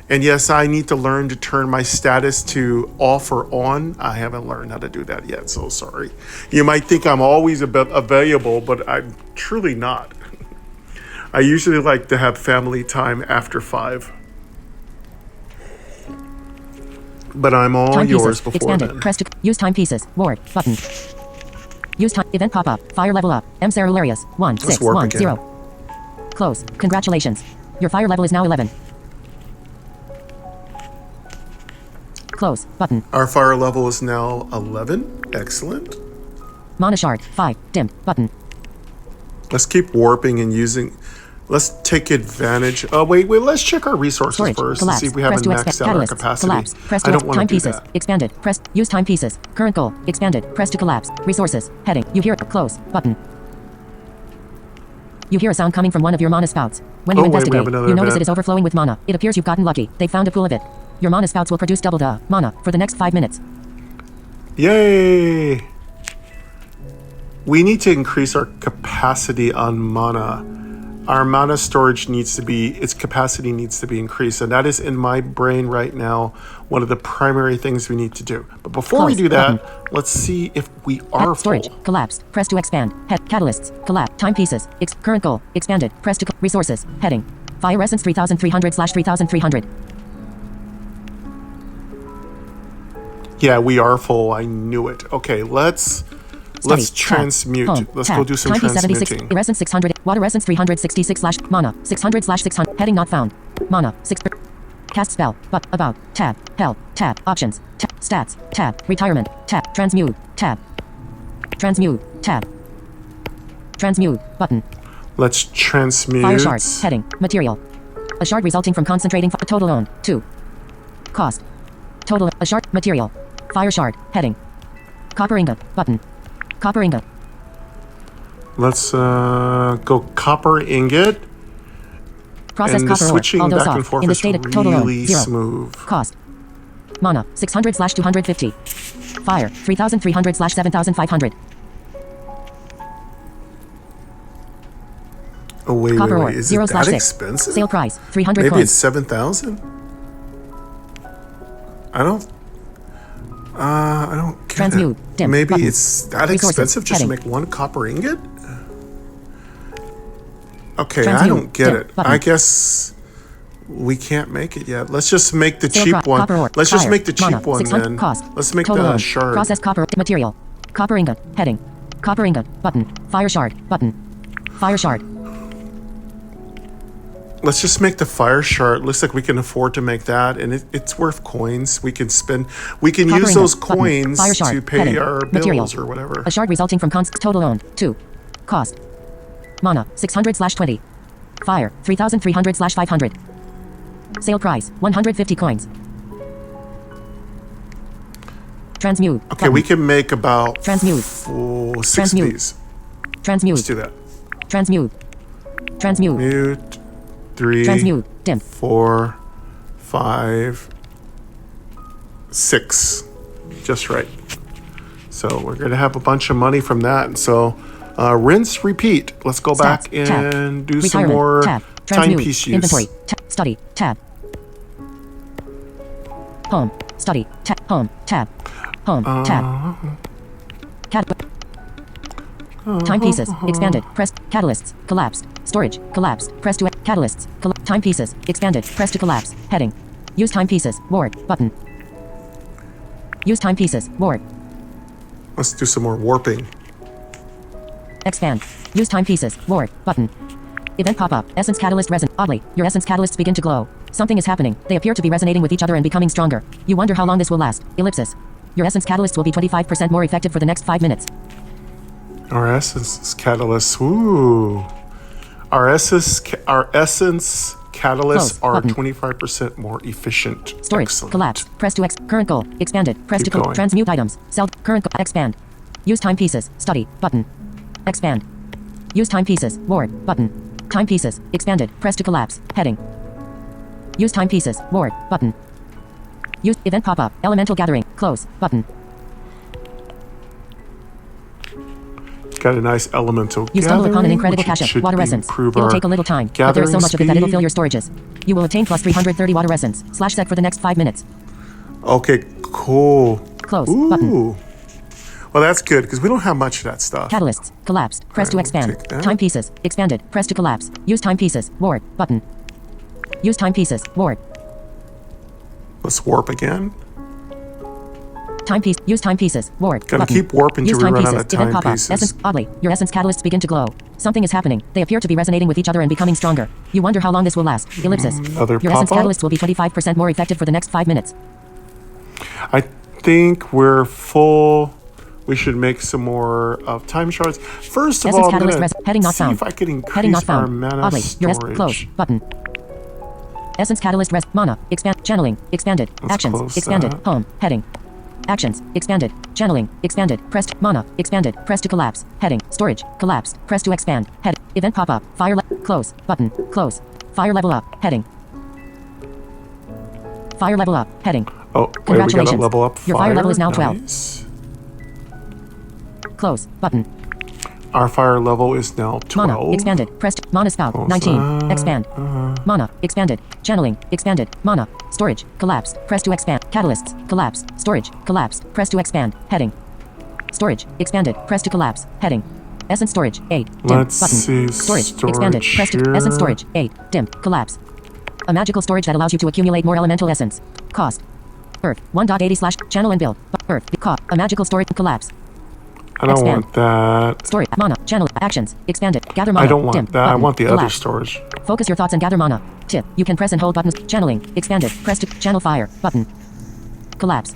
And yes, I need to learn to turn my status to off or on. I haven't learned how to do that yet, so sorry. You might think I'm always available, but I'm truly not. I usually like to have family time after 5. But I'm all Timepieces. yours before Expanded. then. Press to use timepieces. Ward. Button. Use time. Event pop-up. Fire level up. M. Cerularius. Let's warp again. 1610. Close. Congratulations. Your fire level is now 11. Close. Button. Our fire level is now 11. Excellent. Mana shard. 5. Dim. Button. Let's keep warping and using Let's take advantage. Oh, wait. Let's check our resources Storage. first Collapse. and see if we haven't Press to maxed out our catalysts. capacity. Collapse. Press to I don't want to do timepieces. that. Expanded. Press. Use timepieces. Current goal. Expanded. Press to collapse. Resources. Heading. You hear close button. You hear a sound coming from one of your mana spouts. When you investigate, you notice it is overflowing with mana. It appears you've gotten lucky. They found a pool of it. Your mana spouts will produce double the mana for the next 5 minutes. Yay! We need to increase our capacity on mana. Our mana storage its capacity needs to be increased. And that is in my brain right now, one of the primary things we need to do. But before we do that, let's see if we are storage. full. Collapsed. Press to expand. Head. Catalysts. Collapse. Timepieces. Current goal. Expanded. Press to resources. Heading. Fire essence 3300/3300. Yeah, we are full. I knew it. Okay, let's transmute. Let's go do some transmuting. Essence 600. Water essence 366 mana 600/600. Heading not found. Mana 6. Cast spell. But about. Tab. Hell. Tab. Options. Tab. Stats. Tab. Retirement. Tab. Transmute. Tab. Transmute. Tab. Transmute. Button. Let's transmute. Fire shard. Heading. Material. A shard resulting from concentrating. Total owned. 2. Cost. Total. A shard. Material. Fire shard. Heading. Copper ingot. Button. Copper ingot. Let's go copper ingot. Process and copper ore. switching All those back off. and forth In the is state of total really 0. smooth. Cost. Mana 600/250. Fire 3300/7500. Oh wait, Copper ore, is it that 0/6. expensive? Sale price 300 Maybe coins. it's 7,000. I don't get Transmute. it. Dim. Maybe Button. it's that Resources. expensive just Heading. to make one copper ingot? Okay, Transmute. I don't get Dim. it. Button. I guess we can't make it yet. Let's just make the Sale cheap price. one. Copper ore. Let's just Fire. make the cheap Mana, one 600 then. cost. Let's make Total the owned. shard. Process copper material. Copper ingot. Heading. Copper ingot. Button. Fire shard. Button. Fire shard. Let's just make the fire shard. Looks like we can afford to make that, and it's worth coins. We can spend. We can Copper use ingot. those Button. coins Fire shard. to pay Heading. our Material. bills or whatever. A shard resulting from total owned. 2. Cost. Mana 600/20. Fire 3300/500. Sale price 150 coins. Transmute. Okay, Button. we can make about Transmute. 6 Transmute. of these. Transmute. Let's do that. Transmute. Transmute. Mute. 3, Transmute. Dim. 4, 5, 6. Just right. So we're going to have a bunch of money from that. And so rinse, repeat. Let's go back Stats. Tab. and do some Retirement. more Tab. Transmute. timepiece use. Inventory. Study. Tab. Home. Study. Home. Tab. Home. Tab. Timepieces. Expanded. Press. Catalysts. Collapsed. Storage. Collapsed. Press to catalysts. Timepieces. Expanded. Press to collapse. Heading. Use timepieces. Board. Button. Use timepieces. Board. Let's do some more warping. Expand. Use timepieces. Board. Button. Event pop-up. Essence catalyst resin. Oddly, your essence catalysts begin to glow. Something is happening. They appear to be resonating with each other and becoming stronger. You wonder how long this will last. Ellipsis. Your essence catalysts will be 25% more effective for the next 5 minutes. Our essence catalysts. Ooh. Our essence catalysts Close. are Button. 25% more efficient. Storage. Excellent. Collapse. Press to current goal. Expanded. Press Keep to going. transmute items. Sell current goal. Expand. Use timepieces. Study. Button. Expand. Use timepieces. Board. Button. Timepieces. Expanded. Press to collapse. Heading. Use timepieces. Board. Button. Use event pop-up. Elemental gathering. Close. Button. Got a nice elemental You stumble upon an gathering, incredible which cache of should water essence. improve It'll our take a little time, but there is so gathering much of it that it'll speed. fill your storages. You will attain plus 330 water essence. /set for the next 5 minutes. Okay, cool. Close. Ooh. Button. Well, that's good because we don't have much of that stuff. Catalysts. Collapsed. Press to Alright, we'll expand. take that. Timepieces. Expanded. Press to collapse. Use timepieces. Board. Button. Use timepieces. Board. Let's warp again. Timepiece. Use timepieces. Board. Gotta Button. keep warping Use till we run out timepieces. of Event pop-up. timepieces. Essence. Oddly, your essence catalysts begin to glow. Something is happening. They appear to be resonating with each other and becoming stronger. You wonder how long this will last. Ellipsis. Another Your essence pop-up. catalysts will be 25% more effective for the next 5 minutes. I think we're full. We should make some more of time shards. First of Essence all, I'm catalyst going heading to not see found. if I can Heading not increase our found. mana Oddly, your storage. close button. Essence catalyst rest mana expand channeling expanded Let's actions close expanded that. home heading actions expanded channeling expanded pressed mana expanded press to collapse heading storage collapsed press to expand head event pop up close button close fire level up heading fire level up heading. Oh, wait, we Congratulations. gotta level up Your fire level is now 12. Nice. Close button. Our fire level is now 12. Mana expanded pressed mana spout 19 expand mana expanded channeling expanded mana storage collapsed press to expand catalysts collapsed storage collapsed press to expand heading storage expanded press to collapse heading essence storage 8 dim Let's button see, storage expanded press to here. essence storage 8 dim collapse a magical storage that allows you to accumulate more elemental essence cost earth 1.80 / channel and build earth cost a magical storage collapse I don't expand. want that. Storage mana channel actions expanded gather mana I don't want dim, that. I button, want the other collapse. storage. Focus your thoughts and gather mana. Tip. You can press and hold buttons. Channeling. Expanded. Press to channel fire. Button. Collapse.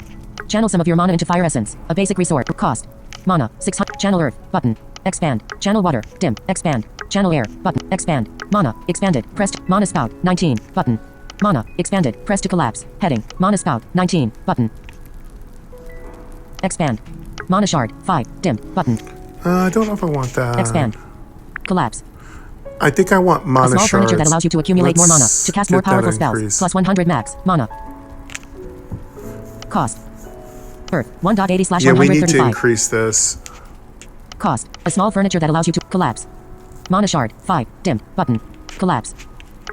Channel some of your mana into fire essence. A basic resource. Cost. Mana. 600. Channel earth. Button. Expand. Channel water. Dim. Expand. Channel air. Button. Expand. Mana. Expanded. Press to mana spout. 19. Button. Mana. Expanded. Press to collapse. Heading. Mana spout. 19. Button. Expand. Mana shard. 5. Dim. Button. I don't know if I want that. Expand. Collapse. I think I want mana A small shards. furniture that allows you to accumulate more mana Let's to cast more get that powerful spells. increase. Plus 100 max mana. Cost. Earth 1.80 / Yeah, we need to 135. increase this. Cost. A small furniture that allows you to collapse. Mana shard 5. Dim. Button. Collapse.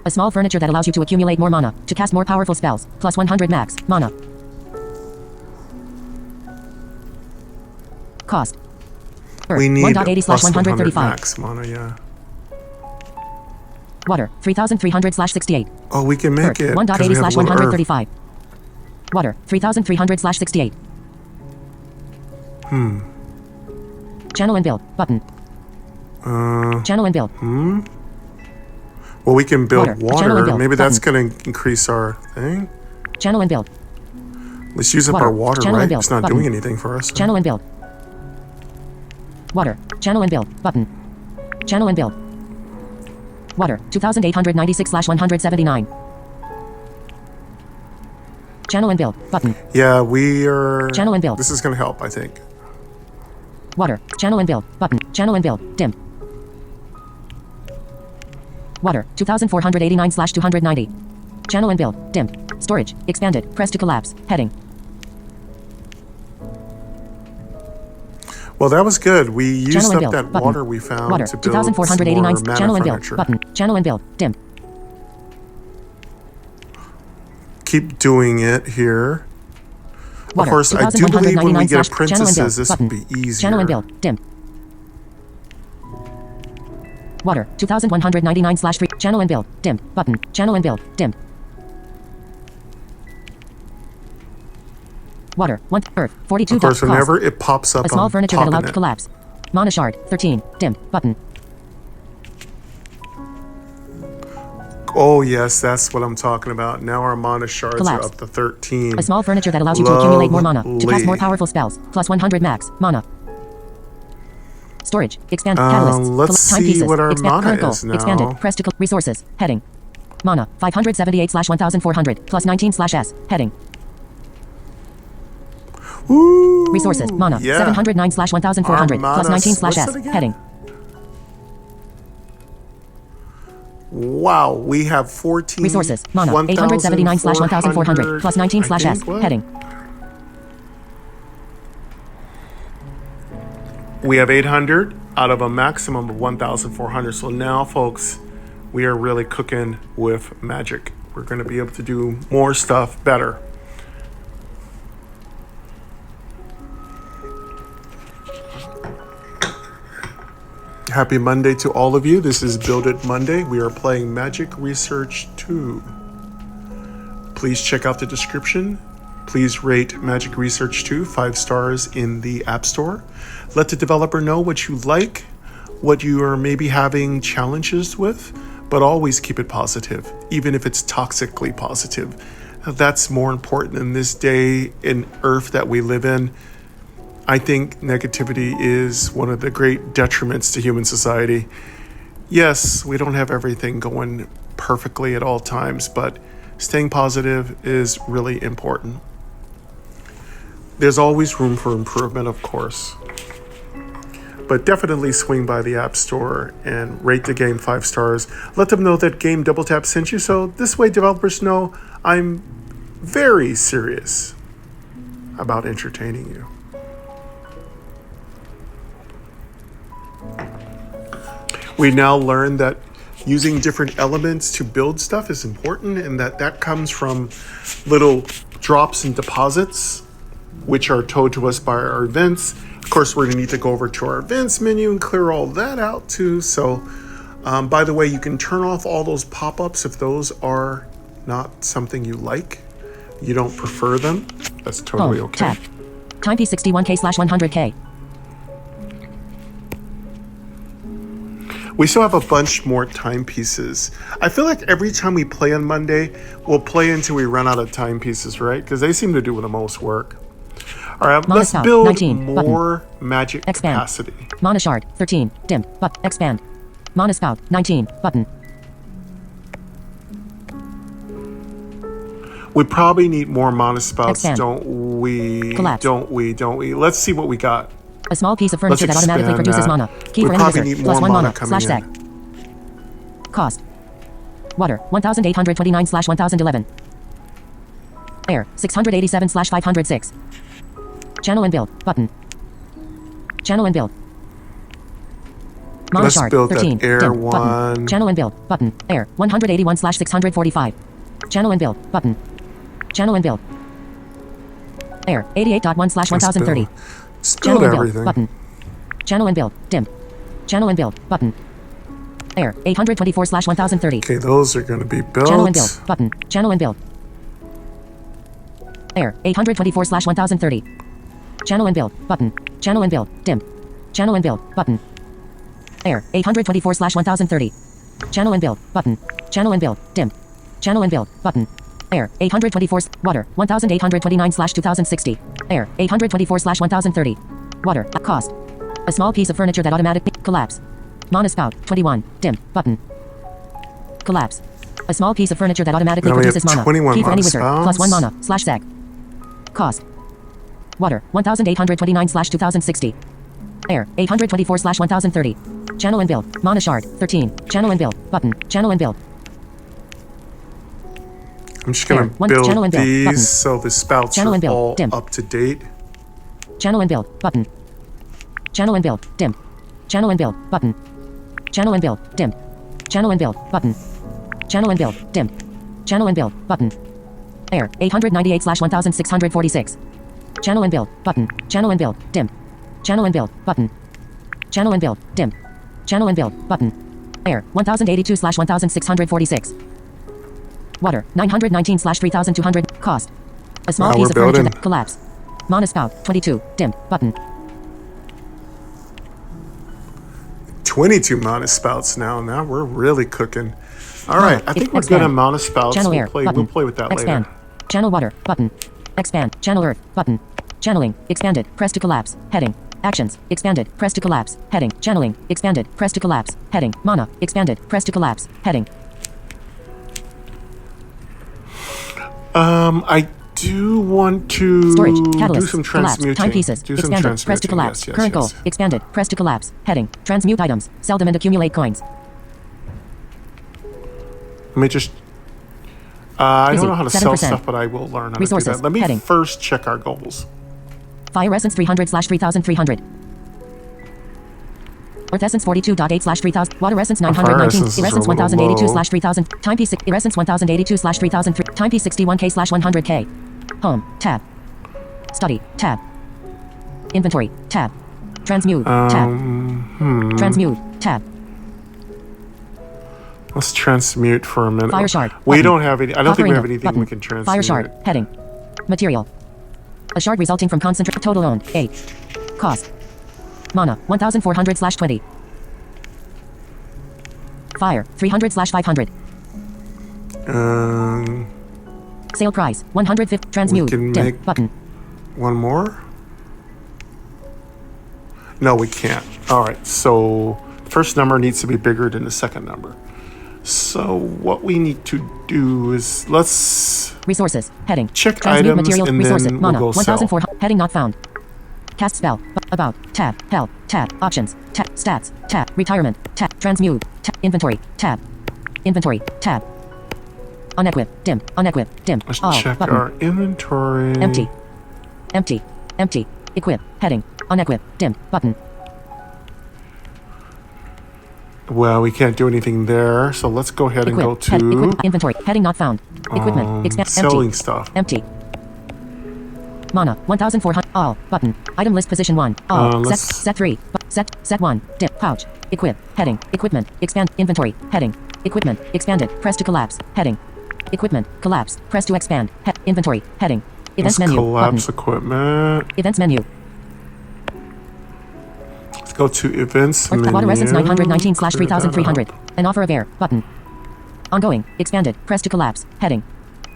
A small furniture that allows you to accumulate more mana to cast more powerful spells. Plus 100 max mana. Cost. Earth We need 1.80 plus / 135. max mana, yeah. Water 3,300 / 68. Oh, we can make Earth it. 1.80 / 135. 135. Water 3,300 / 68. Channel and build button. Channel and build. Well, we can build Water. Channel and water. build. Maybe that's going to increase our thing. Channel and build. Let's use up Water. our water, Channel and right? build. It's not Button. doing anything for us. Channel and build. Water. Channel and build button. Channel and build. Water 2,896 / 179. Channel and build button. Yeah, we are... Channel and build. This is going to help, I think. Water. Channel and build button. Channel and build dim. Water 2,489 / 290. Channel and build dim. Storage expanded. Press to collapse. Heading. Well, that was good. We used Channel and up build that button. water we found Water to build 2,489 some more channel mana and build furniture. button. Channel and build dim. Keep doing it here. Water, Of course, I do believe when we 2,199 get / channel and build apprentices, this button. will be easier. Channel and build dim. Water 2,199 / 3. Channel and build dim button. Channel and build dim. Water 1 earth 42. Of course, cost. whenever it pops up, A small I'm furniture that popping allowed to it. collapse. Mana shard 13 dim button. Oh, yes, that's what I'm talking about. Now our mana shards Collapse. are up to 13. A small furniture that allows you to accumulate more mana to cast Lovely. more powerful spells. Plus 100 max mana. Storage expand catalysts. let's see timepieces. what our expand mana current goal. is now. Expanded. Press to resources. Heading. Mana 578 / 1,400 plus 19 / S. Heading. Woo! Resources. Mana Yeah. 709 / 1,400 plus Our 19 mana- / S. what's that again? Heading. Wow, we have 14. Resources. Mana 879 / 1,400 plus 19 / I S. think, what? Heading. We have 800 out of a maximum of 1,400. So now, folks, we are really cooking with magic. We're going to be able to do more stuff better. Happy Monday to all of you. This is Build It Monday. We are playing Magic Research 2. Please check out the description. Please rate Magic Research 2 5 stars in the App Store. Let the developer know what you like, what you are maybe having challenges with, but always keep it positive, even if it's toxically positive. That's more important in this day in Earth that we live in. I think negativity is one of the great detriments to human society. Yes, we don't have everything going perfectly at all times, but staying positive is really important. There's always room for improvement, of course. But definitely swing by the App Store and rate the game 5 stars. Let them know that Game Double Tap sent you, so this way developers know I'm very serious about entertaining you. We now learn that using different elements to build stuff is important, and that comes from little drops and deposits, which are towed to us by our events. Of course, we're going to need to go over to our events menu and clear all that out too. So, by the way, you can turn off all those pop-ups if those are not something you like. You don't prefer them. That's totally okay. Tab. Timepiece 61K/100K. We still have a bunch more timepieces. I feel like every time we play on Monday, we'll play until we run out of timepieces, right? Because they seem to do the most work. All right, let's build 19, more magic expand. capacity. Mana shard 13. Dim. But expand. Mana spout 19. Button. We probably need more mana spouts, Expand. don't we? Collapse. Don't we? Let's see what we got. A small piece of furniture that automatically expand produces that. mana. Key We for probably any need user. more +1 mana mana. coming /sag. in. Cost. Water 1829/1011. Air 687/506. Channel and build. Button. Channel and build. Mana Let's shard build that 13. air Dim. one. Button. Channel and build. Button. Air 181/645. Channel and build. Button. Channel and build. Air 88.1/1030. Let's Channel build and build. everything. Button. Channel and build. Dim. Channel and build. Button. Air 824/1030. Okay, those are going to be built. Channel and build. Button. Channel and build. Air 824/1030. Channel and build. Button. Channel and build. Dim. Channel and build. Button. Air 824/1030. Channel and build. Button. Channel and build. Dim. Channel and build. Button. Air 824. Water 1829/2060. Air 824/1030. Water. Cost. A small piece of furniture that automatically collapse. Mana spout 21. Dim. Button. Collapse. A small piece of furniture that automatically Now we have produces mana. 21 Key for any mana wizard. spells. +1 mana. /sag. Cost. Water 1829/2060. Air 824/1030. Channel and build. Mana shard 13. Channel and build. Button. Channel and build. I'm just going Air, to one- build channel and build. these Button. so the spouts Channel are and build. all Dim. up to date. Channel and build. Button. Channel and build. Dim. Channel and build. Button. Channel and build. Dim. Channel and build. Button. Channel and build. Dim. Channel and build. Button. Air 898/1646. Channel and build. Button. Channel and build. Dim. Channel and build. Button. Channel and build. Dim. Channel and build. Button. Air 1082/1646. Water 919/3200. Cost. A small Wow, piece we're of furniture building. that collapse. Mana spout 22. Dim. Button. 22 mana spouts now. Now we're really cooking. All right, I think we're Expand. good on mana spouts. Channel air. We'll Button. play with that Expand. later. Channel water. Button. Expand. Channel earth. Button. Channeling. Expanded. Press to collapse. Heading. Actions. Expanded. Press to collapse. Heading. Channeling. Expanded. Press to collapse. Heading. Mana. Expanded. Press to collapse. Heading. I do want to Storage. do Catalyst. some Collapse. transmuting. Timepieces. Do some Expanded. Press to transmuting. collapse. Yes, Current goal. yes. Expanded. Press to collapse. Heading. Transmute items. Sell them and accumulate coins. Let me just. I Busy. don't know how to sell 7%. stuff, but I will learn how Resources. to do that. Let me Heading. first check our goals. Fire essence 300/3300. Earth essence 42.8/3000. Water essence 919. essences are Essence a little 1082/3000. Timepiece essence 1082/3003. Timepiece 61K/100K. Home. Tab. Study. Tab. Inventory. Tab. Transmute. Tab. Transmute. Tab. Let's transmute for a minute. Fire shard. We Button. don't have any. I don't think we have Ocarina. anything Button. we can transmute. Fire shard. Heading. Material. A shard resulting from concentrate. Total owned. 8. Cost. Mana. 1400/20. Fire. 300/500. Sale price. 150. We Transmute. can Dim. make- Button. One more. No, we can't. All right, so first number needs to be bigger than the second number. So what we need to do is let's resources heading. check Transmute items material and resources. then we'll Mana go sell. 1,400 heading not found. Cast spell. About. Tab. Help. Tab. Options. Tab. Stats. Tab. Retirement. Tab. Transmute. Tab. Inventory. Tab. Inventory. Tab. Unequip. Dim. Unequip. Dim. Let's All. check Button. our inventory. Empty. Empty. Empty. Equip. Heading. Unequip. Dim. Button. Well, we can't do anything there, so let's go ahead and go Equip. to Equip. Inventory. Heading not found. Equipment. Expand. selling Empty. stuff. Empty. Mana 1,400. All. Button. Item list position 1. All. Set 3. Set 1. Dip. Pouch. Equip. Heading. Equipment. Expand. Inventory. Heading. Equipment. Expanded. Press to collapse. Heading. Equipment. Collapse. Press to expand. Inventory. Heading. Events Let's menu. collapse Button. equipment. Events menu. Let's go to events menu. Water essence 919/3300. An offer of air. Button. Ongoing. Expanded. Press to collapse. Heading.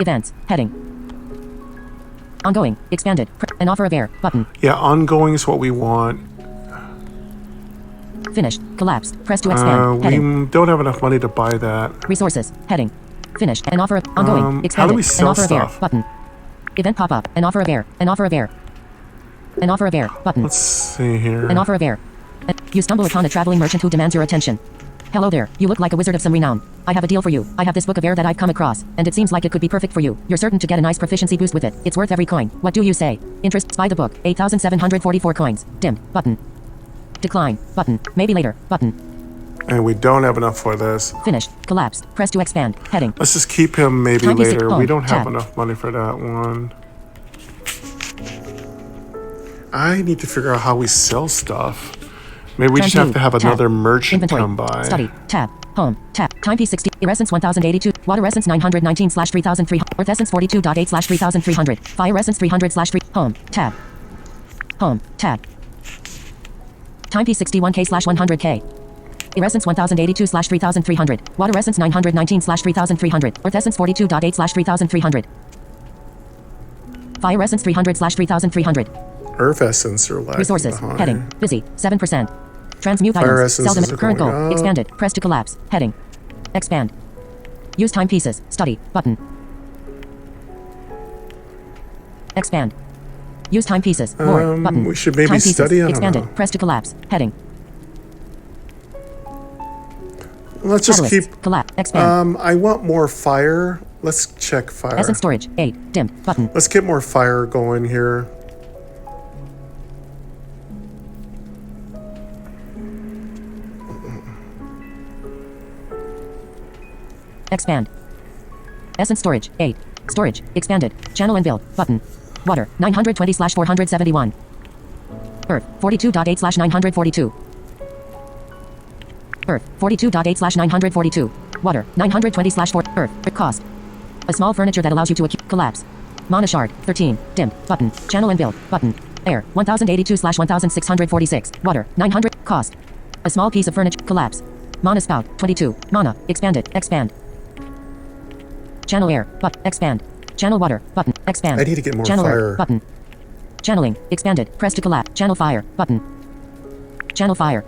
Events. Heading. Ongoing. Expanded. An offer of air. Button. Yeah, ongoing is what we want. Finished. Collapsed. Press to expand. We Heading. don't have enough money to buy that. Resources. Heading. Finished. An offer of ongoing. Expanded. how do we An sell offer of air. stuff? Button. Event pop up. An offer of air. An offer of air. An offer of air. Button. Let's see here. An offer of air. You stumble upon a traveling merchant who demands your attention. Hello there. You look like a wizard of some renown. I have a deal for you. I have this book of air that I've come across, and it seems like it could be perfect for you. You're certain to get a nice proficiency boost with it. It's worth every coin. What do you say? Interest. Buy the book. 8,744 coins. Dim. Button. Decline. Button. Maybe later. Button. And we don't have enough for this. Finished. Collapsed. Press to expand. Heading. Let's just keep him maybe Time to later. sit- We oh, don't have tab. enough money for that one. I need to figure out how we sell stuff. Maybe we just have to have Tab. another merchant Inventory. come by. Study. Tab. Home. Tab. Time P60. Essence 1082. Water essence 919/3300. Earth essence 42.8/3300. Fire essence 300/3. Home. Tab. Home. Tab. Time P61K/100K. Essence 1082/3300. Water essence 919/3300. Earth essence 42.8/3300. Fire essence 300/3300. Earth essence are lagging Resources. behind. Heading. Busy. 7%. Transmute Fire items. Sell them. essences are Current goal. going up. Expanded. Press to collapse. Heading. Expand. Use timepieces. Study. Button. Expand. Use timepieces. More. Button. We should maybe Timepieces. study. I don't Expanded. know. Press to collapse. Heading. Let's just Catalysts. keep. Collapse. Expand. I want more fire. Let's check fire. Essence storage. 8. Dim. Button. Let's get more fire going here. Expand. Essence storage. 8. Storage. Expanded. Channel and build. Button. Water. 920/471. Earth. 42.8/942. Earth. 42.8/942. Water. 920/4. Earth. Cost. A small furniture that allows you to collapse. Mana shard. 13. Dim. Button. Channel and build. Button. Air. 1082/1646. Water. 900. Cost. A small piece of furniture. Collapse. Mana spout. 22. Mana. Expanded. Expand. Channel air. Expand. Channel water. Button. Expand. I need to get more Channel fire. Air, button. Channeling. Expanded. Press to collapse. Channel fire. Button. Channel fire.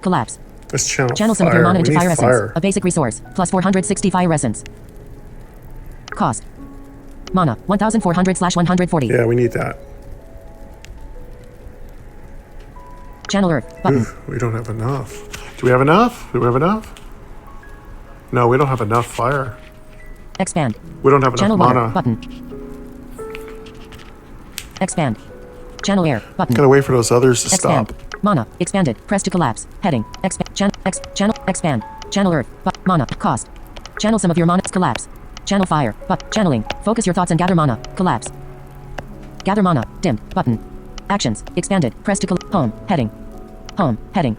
Collapse. Let's channel Channel some fire. of your mana We into need fire essence. fire. A basic resource. Plus 460 fire essence. Cost. Mana. 1,400/140. Yeah, we need that. Channel earth. Button. Ooh, we don't have enough. Do we have enough? Do we have enough? No, we don't have enough fire. Expand. We don't have enough Channel water. mana. Button. Expand. Channel air. Button. Gotta wait for those others to Expand. stop. Mana. Expanded. Press to collapse. Heading. Expand. Channel. Expand. Channel earth. Mana. Cost. Channel some of your mana. Collapse. Channel fire. Channeling. Focus your thoughts and gather mana. Collapse. Gather mana. Dim. Button. Actions. Expanded. Press to home. Heading. Home. Heading.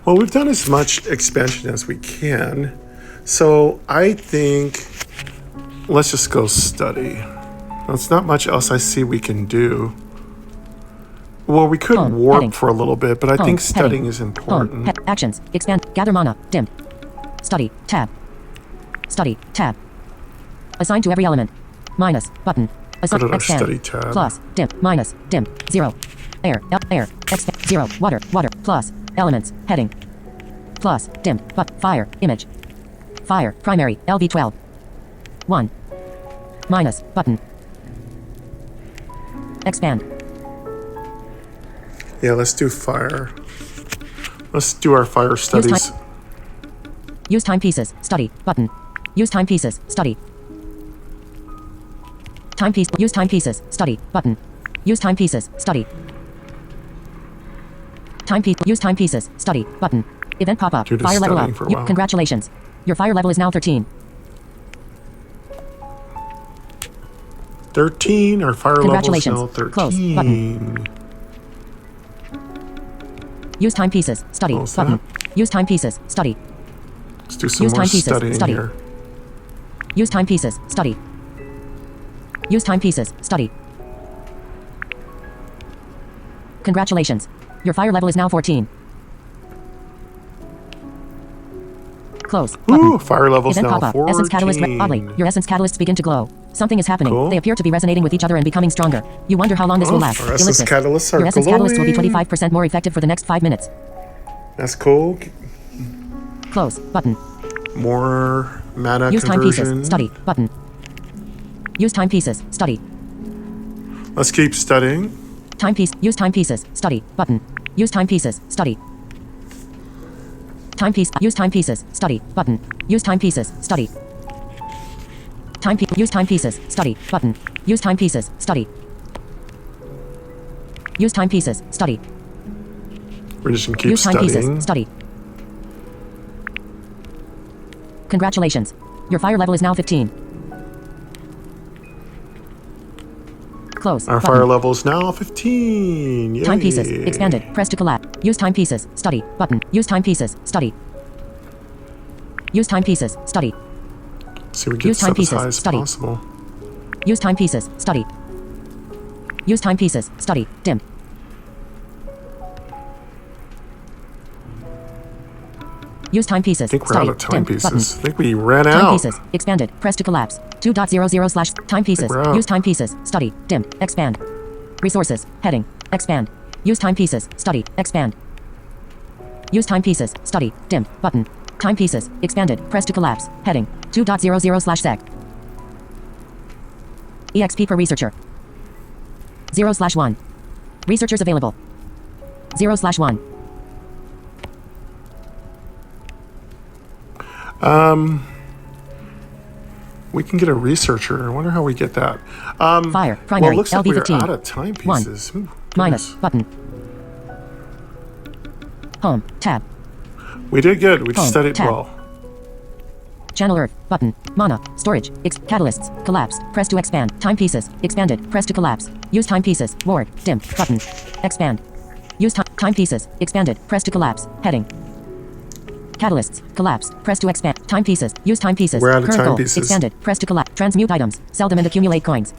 Well, we've done as much expansion as we can. So I think let's just go study. There's not much else I see we can do. Well, we could Home, warp heading. for a little bit, but I Home, think studying heading. is important. Actions. Expand. Gather mana. Dim. Study. Tab. Study. Tab. Assign to every element. Minus. Button. Go to our expand, study tab. plus, dim, minus, dim, 0, air, air, expand, 0, water, plus, elements, heading, plus, dim, but, fire, image, fire, primary, LV12, 1, minus, button, expand, Yeah, let's do fire. Let's do our fire studies. use timepieces, study, button, use timepieces, study, timepiece, use timepieces, study, button, use timepieces, study, timepiece, use timepieces, study, button, event pop-up, Dude is fire level studying up, for a while. congratulations, your fire level is now 13, 13. Our fire level is Congratulations. now 13. Close button. Use timepieces, study, Close button, that. use timepieces, study, Let's do some use more timepieces, studying study. here. use timepieces, study, use timepieces, study, congratulations, your fire level is now 14, close button. Ooh, fire level's Event now pop-up. 14. Essence catalyst. Oddly, your essence catalysts begin to glow. Something is happening. Cool. They appear to be resonating with each other and becoming stronger. You wonder how long this will last. Our essence Ellipsis. catalysts are Your essence catalyst will be glowing. 25% more effective for the next 5 minutes. That's cool. Close button. More mana Use conversion. timepieces. Study button. Use timepieces. Study. Let's keep studying. Timepiece. Use timepieces. Study button. Use timepieces. Study. Timepiece. Use timepieces. Study button. Use timepieces. Study. Use timepieces. Study button. Use timepieces. Study. Use timepieces. Study. We're just gonna keep Use studying. timepieces. Study. Congratulations. Your fire level is now 15. Close. Our button. fire level's now 15. Yay. Timepieces. Expanded. Press to collapse. Use timepieces. Study. Button. Use timepieces. Study. Use timepieces. Study. See, we get Use stuff as timepieces. high as Study. possible. Use timepieces. Study. Use timepieces. Study. Dim. Use timepieces. I think we're Study. out of Dim. timepieces. Button. I think we ran out. Timepieces. Expanded. Press to collapse. 2.00 / timepieces. We're out. Use timepieces. Study. Dim. Expand. Resources. Heading. Expand. Use timepieces. Study. Expand. Use timepieces. Study. Dim. Button. Timepieces. Expanded. Press to collapse. Heading. 2.00 / sec. EXP per researcher. 0/1. Researchers available. 0/1. We can get a researcher. I wonder how we get that. Fire. Well, Primary. it looks like we're LV15. out of timepieces. Ooh, Minus. goodness. Button. Home. Tab. We did good. We Home. studied Tab. well. Channel Earth. Button. Mana. Storage. Catalysts. Collapsed. Press to expand. Timepieces. Expanded. Press to collapse. Use timepieces. Ward. Dim. Button. Expand. Use timepieces. Expanded. Press to collapse. Heading. Catalysts. Collapsed. Press to expand. Timepieces. Use timepieces. We're out of Current goal. timepieces. Expanded. Press to collapse. Transmute items. Sell them and accumulate coins.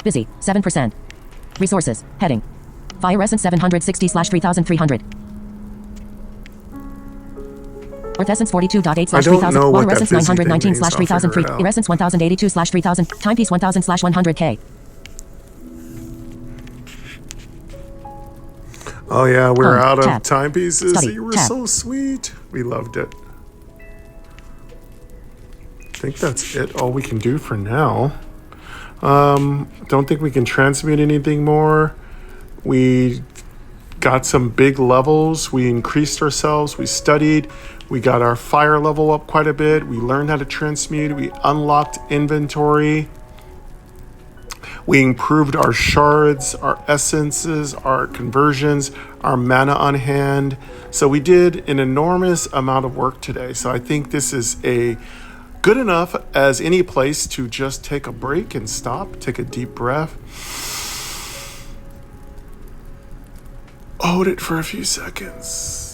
Busy. 7%. Resources. Heading. Fire Essence 760/3300. Earth Essence 42.8/3000. I don't know what Water that Essence busy thing 919/3003. means. I'll figure it out. Air Essence 1082/3000. Timepiece 1000/100K. Oh yeah, we're Home. out of Tab. timepieces. Study. You were Tab. so sweet. We loved it. I think that's it. All we can do for now. Don't think we can transmute anything more. We got some big levels. We increased ourselves. We studied. We got our fire level up quite a bit. We learned how to transmute. We unlocked inventory. We improved our shards, our essences, our conversions, our mana on hand. So we did an enormous amount of work today. So I think this is a good enough as any place to just take a break and stop, take a deep breath. Hold it for a few seconds.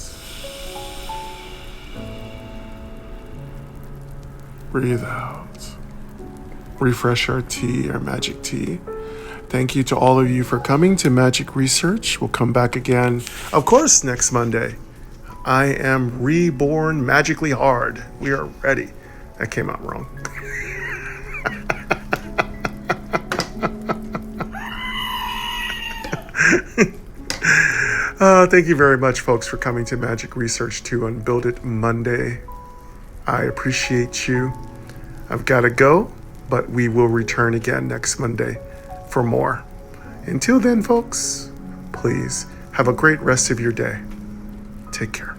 Breathe out. Refresh our tea, our magic tea. Thank you to all of you for coming to Magic Research. We'll come back again, of course, next Monday. I am reborn magically hard. We are ready. That came out wrong. Thank you very much, folks, for coming to Magic Research 2 on Build It Monday. I appreciate you. I've got to go, but we will return again next Monday for more. Until then, folks, please have a great rest of your day. Take care.